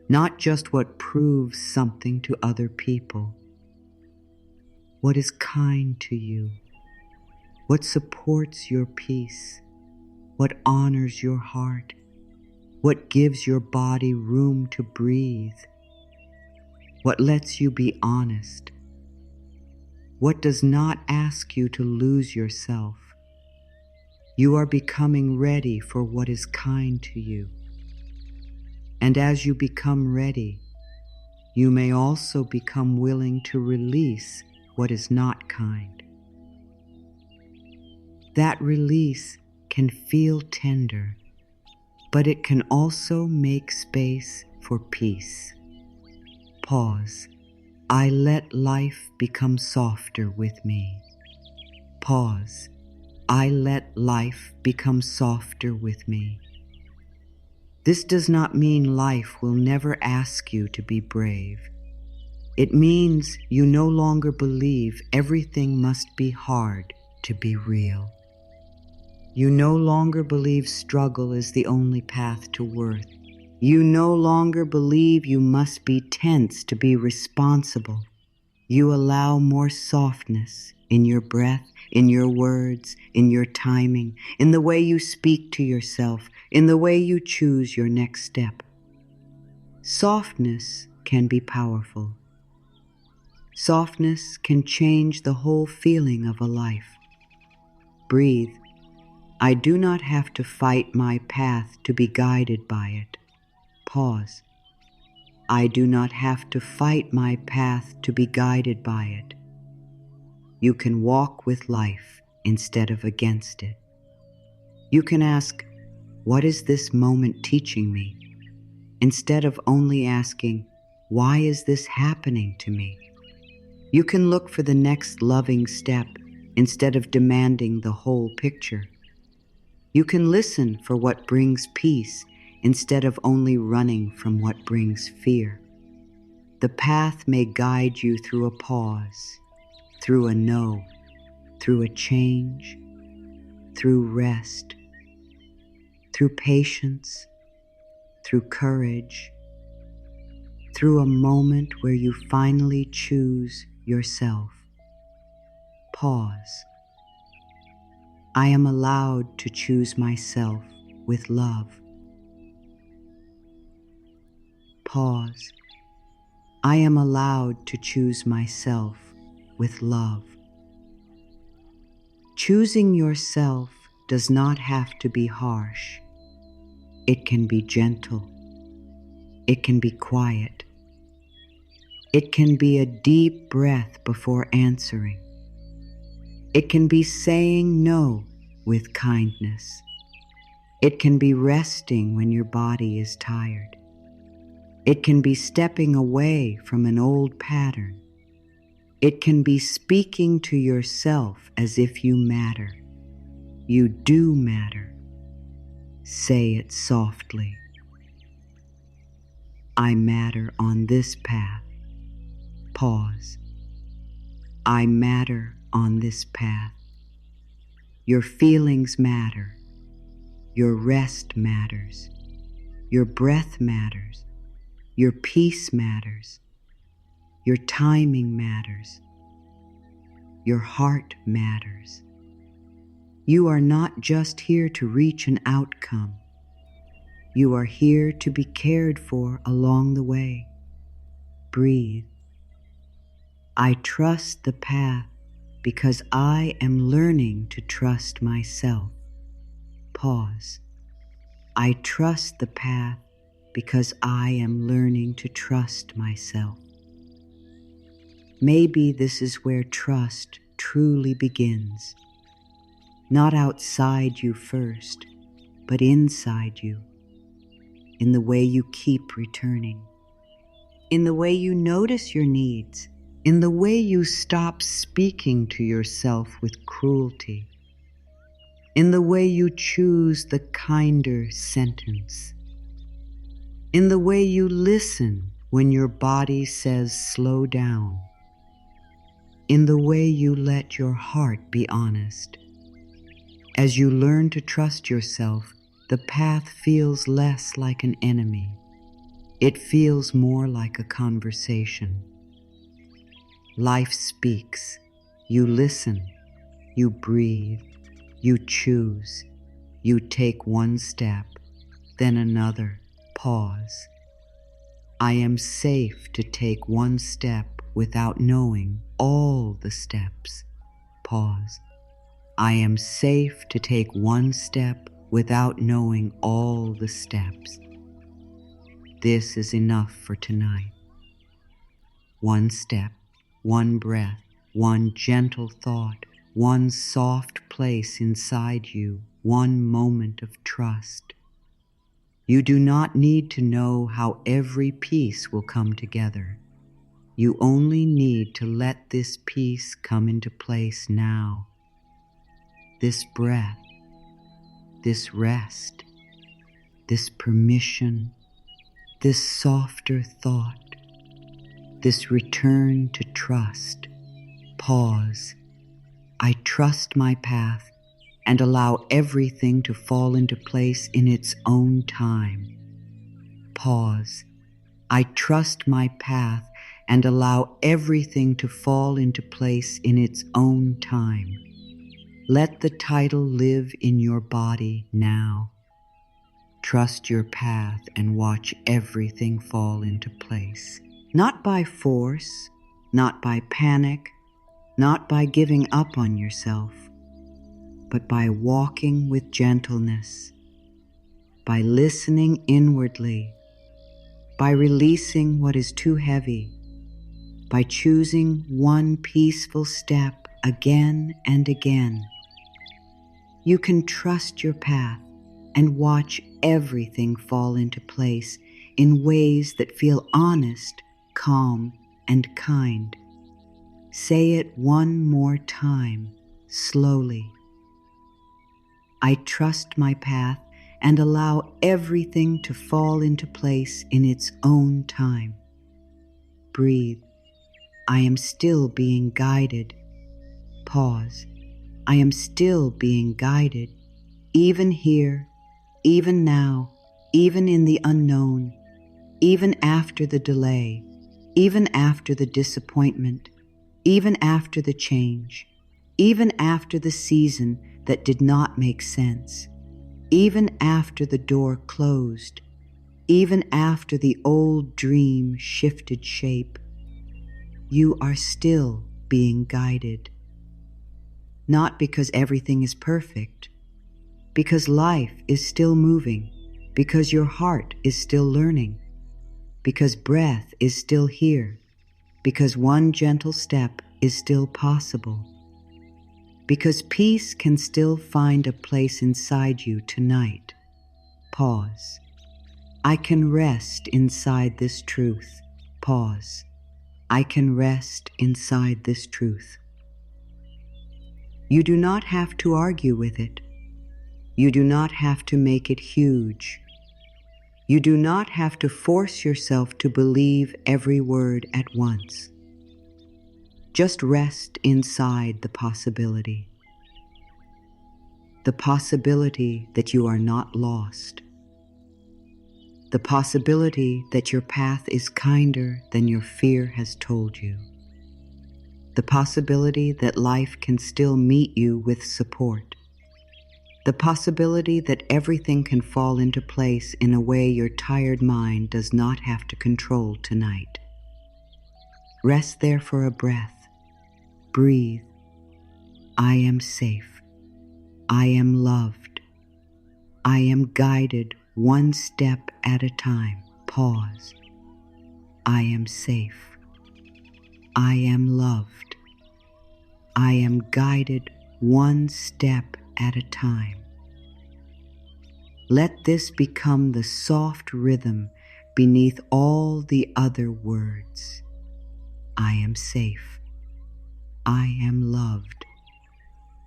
not just what proves something to other people. What is kind to you? What supports your peace? What honors your heart? What gives your body room to breathe? What lets you be honest? What does not ask you to lose yourself? You are becoming ready for what is kind to you. And as you become ready, you may also become willing to release what is not kind. That release can feel tender, but it can also make space for peace. Pause. I let life become softer with me. Pause. I let life become softer with me. This does not mean life will never ask you to be brave. It means you no longer believe everything must be hard to be real. You no longer believe struggle is the only path to worth. You no longer believe you must be tense to be responsible. You allow more softness in your breath, in your words, in your timing, in the way you speak to yourself, in the way you choose your next step. Softness can be powerful. Softness can change the whole feeling of a life. Breathe. I do not have to fight my path to be guided by it. Pause. I do not have to fight my path to be guided by it. You can walk with life instead of against it. You can ask, what is this moment teaching me? Instead of only asking, why is this happening to me? You can look for the next loving step instead of demanding the whole picture. You can listen for what brings peace instead of only running from what brings fear. The path may guide you through a pause, through a no, through a change, through rest, through patience, through courage, through a moment where you finally choose yourself. Pause. I am allowed to choose myself with love. Pause. I am allowed to choose myself with love. Choosing yourself does not have to be harsh. It can be gentle. It can be quiet. It can be a deep breath before answering. It can be saying no with kindness. It can be resting when your body is tired. It can be stepping away from an old pattern. It can be speaking to yourself as if you matter. You do matter. Say it softly. I matter on this path. Pause. I matter on this path. Your feelings matter. Your rest matters. Your breath matters. Your peace matters. Your timing matters. Your heart matters. You are not just here to reach an outcome. You are here to be cared for along the way. Breathe. I trust the path because I am learning to trust myself. Pause. I trust the path because I am learning to trust myself. Maybe this is where trust truly begins. Not outside you first, but inside you. In the way you keep returning. In the way you notice your needs. In the way you stop speaking to yourself with cruelty. In the way you choose the kinder sentence. In the way you listen when your body says slow down. In the way you let your heart be honest. As you learn to trust yourself, the path feels less like an enemy. It feels more like a conversation. Life speaks. You listen. You breathe. You choose. You take one step, then another. Pause. I am safe to take one step without knowing all the steps. Pause. I am safe to take one step without knowing all the steps. This is enough for tonight. One step, one breath, one gentle thought, one soft place inside you, one moment of trust. You do not need to know how every piece will come together. You only need to let this piece come into place now. This breath, this rest, this permission, this softer thought, this return to trust. Pause. I trust my path and allow everything to fall into place in its own time. Pause. I trust my path and allow everything to fall into place in its own time. Let the title live in your body now. Trust your path and watch everything fall into place. Not by force, not by panic, not by giving up on yourself, but by walking with gentleness, by listening inwardly, by releasing what is too heavy, by choosing one peaceful step again and again. You can trust your path and watch everything fall into place in ways that feel honest, calm, and kind. Say it one more time, slowly. I trust my path and allow everything to fall into place in its own time. Breathe. I am still being guided. Pause. I am still being guided, even here, even now, even in the unknown. even after the delay, even after the disappointment, even after the change, even after the season that did not make sense, even after the door closed, even after the old dream shifted shape, you are still being guided. Not because everything is perfect, because life is still moving, because your heart is still learning, because breath is still here, because one gentle step is still possible, because peace can still find a place inside you tonight. Pause. I can rest inside this truth. Pause. I can rest inside this truth. You do not have to argue with it. You do not have to make it huge. You do not have to force yourself to believe every word at once. Just rest inside the possibility. The possibility that you are not lost. The possibility that your path is kinder than your fear has told you. The possibility that life can still meet you with support. The possibility that everything can fall into place in a way your tired mind does not have to control tonight. Rest there for a breath. Breathe. I am safe. I am loved. I am guided one step at a time. Pause. I am safe. I am loved. I am guided one step at a time. Let this become the soft rhythm beneath all the other words. I am safe. I am loved.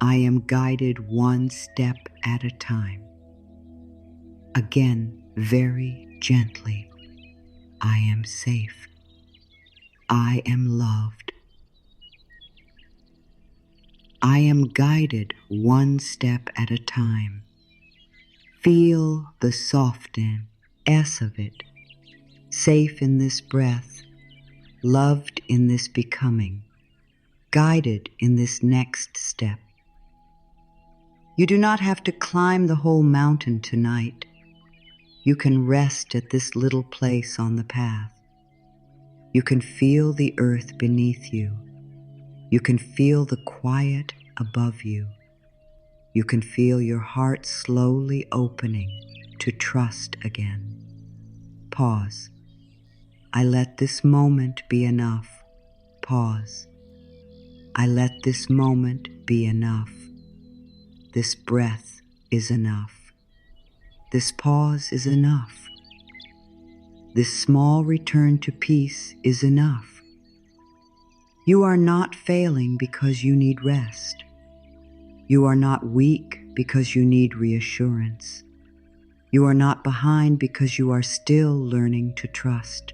I am guided one step at a time. Again, very gently. I am safe. I am loved. I am guided one step at a time. Feel the soften S of it. Safe in this breath, loved in this becoming, guided in this next step. You do not have to climb the whole mountain tonight. You can rest at this little place on the path. You can feel the earth beneath you. You can feel the quiet above you. You can feel your heart slowly opening to trust again. Pause. I let this moment be enough. Pause. I let this moment be enough. This breath is enough. This pause is enough. This small return to peace is enough. You are not failing because you need rest. You are not weak because you need reassurance. You are not behind because you are still learning to trust.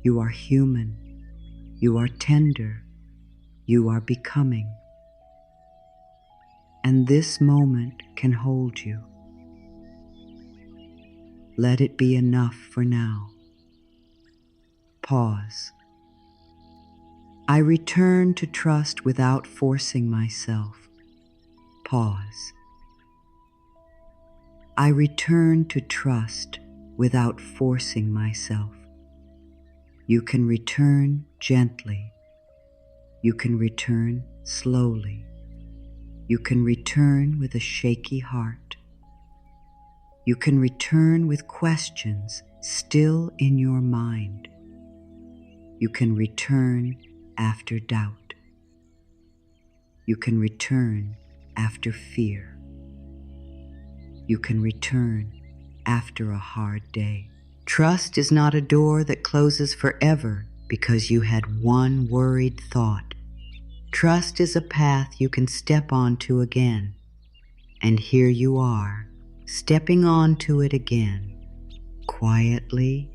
You are human. You are tender. You are becoming. And this moment can hold you. Let it be enough for now. Pause. I return to trust without forcing myself. Pause. I return to trust without forcing myself. You can return gently. You can return slowly. You can return with a shaky heart. You can return with questions still in your mind. You can return after doubt. You can return after fear. You can return after a hard day. Trust is not a door that closes forever because you had one worried thought. Trust is a path you can step onto again. And here you are, stepping onto it again, quietly,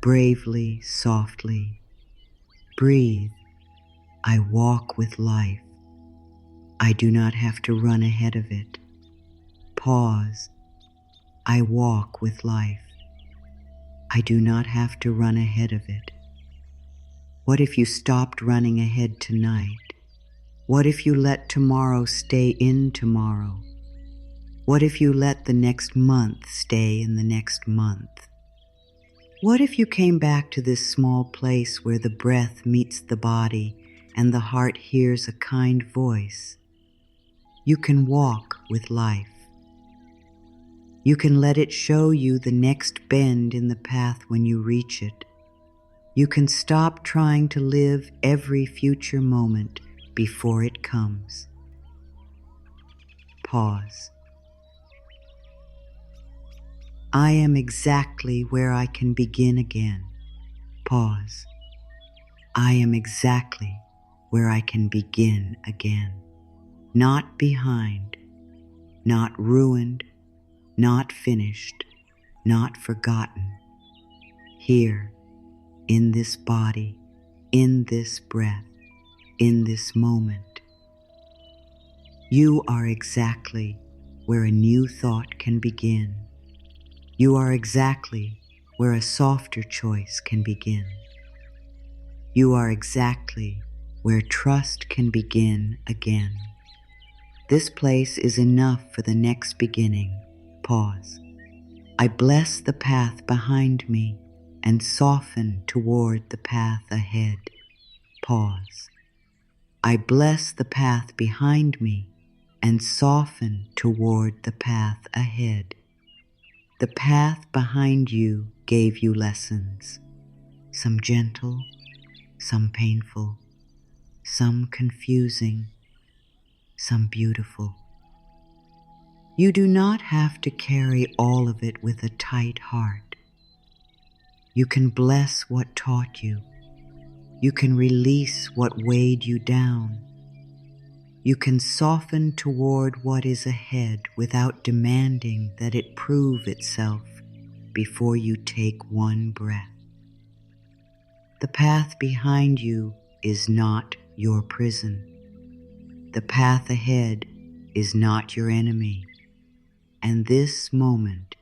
bravely, softly. Breathe. I walk with life. I do not have to run ahead of it. Pause. I walk with life. I do not have to run ahead of it. What if you stopped running ahead tonight? What if you let tomorrow stay in tomorrow? What if you let the next month stay in the next month? What if you came back to this small place where the breath meets the body and the heart hears a kind voice? You can walk with life. You can let it show you the next bend in the path when you reach it. You can stop trying to live every future moment before it comes. Pause. I am exactly where I can begin again. Pause. I am exactly where I can begin again. Not behind, not ruined, not finished, not forgotten. Here, in this body, in this breath, in this moment. You are exactly where a new thought can begin. You are exactly where a softer choice can begin. You are exactly where trust can begin again. This place is enough for the next beginning. Pause. I bless the path behind me and soften toward the path ahead. Pause. I bless the path behind me and soften toward the path ahead. The path behind you gave you lessons, some gentle, some painful, some confusing, some beautiful. You do not have to carry all of it with a tight heart. You can bless what taught you. You can release what weighed you down. You can soften toward what is ahead without demanding that it prove itself before you take one breath. The path behind you is not your prison. The path ahead is not your enemy. And this moment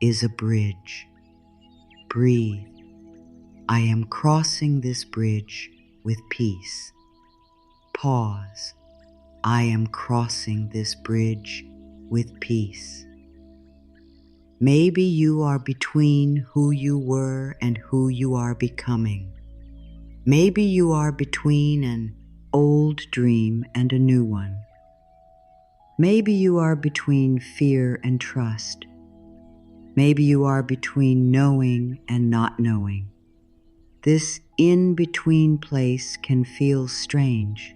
is a bridge. Breathe. I am crossing this bridge with peace. Pause. I am crossing this bridge with peace. Maybe you are between who you were and who you are becoming. Maybe you are between an old dream and a new one. Maybe you are between fear and trust. Maybe you are between knowing and not knowing. This in-between place can feel strange,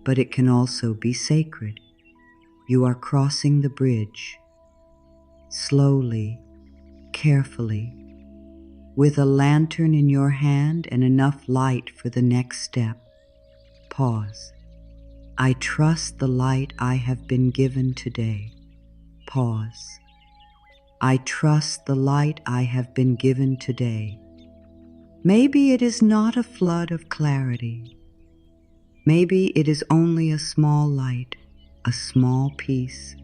but it can also be sacred. You are crossing the bridge, slowly, carefully, with a lantern in your hand and enough light for the next step. Pause. I trust the light I have been given today. Pause. I trust the light I have been given today. Maybe it is not a flood of clarity. Maybe it is only a small light, a small peace,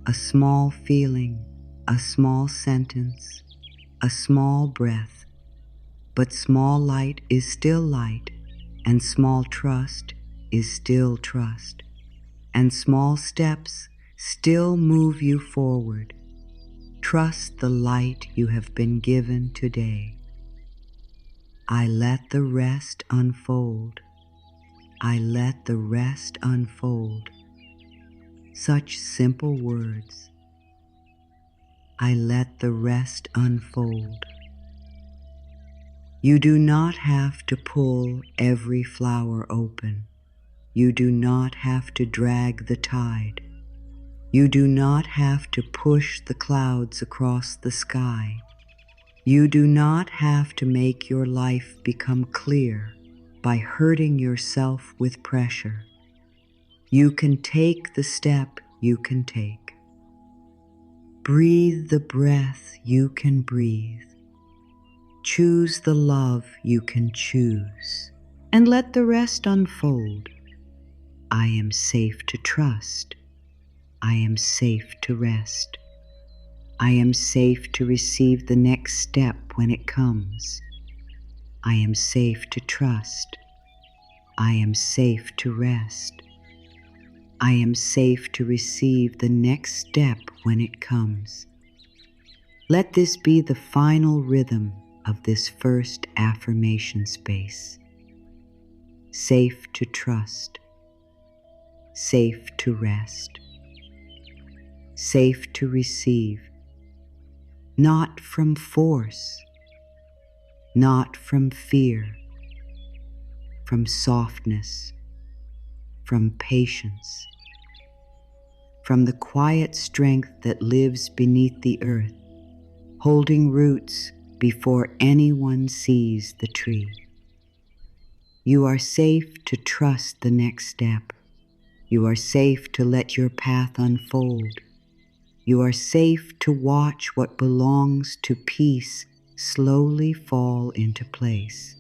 a small feeling, a small sentence, a small breath. But small light is still light, and small trust is still trust, and small steps still move you forward. Trust the light you have been given today. I let the rest unfold. I let the rest unfold. Such simple words. I let the rest unfold. You do not have to pull every flower open. You do not have to drag the tide. You do not have to push the clouds across the sky. You do not have to make your life become clear by hurting yourself with pressure. You can take the step you can take. Breathe the breath you can breathe. Choose the love you can choose, and let the rest unfold. I am safe to trust. I am safe to rest. I am safe to receive the next step when it comes. I am safe to trust. I am safe to rest. I am safe to receive the next step when it comes. Let this be the final rhythm of this first affirmation space. Safe to trust. Safe to rest. Safe to receive. Not from force, not from fear, from softness, from patience, from the quiet strength that lives beneath the earth, holding roots before anyone sees the tree. You are safe to trust the next step. You are safe to let your path unfold. You are safe to watch what belongs to peace slowly fall into place.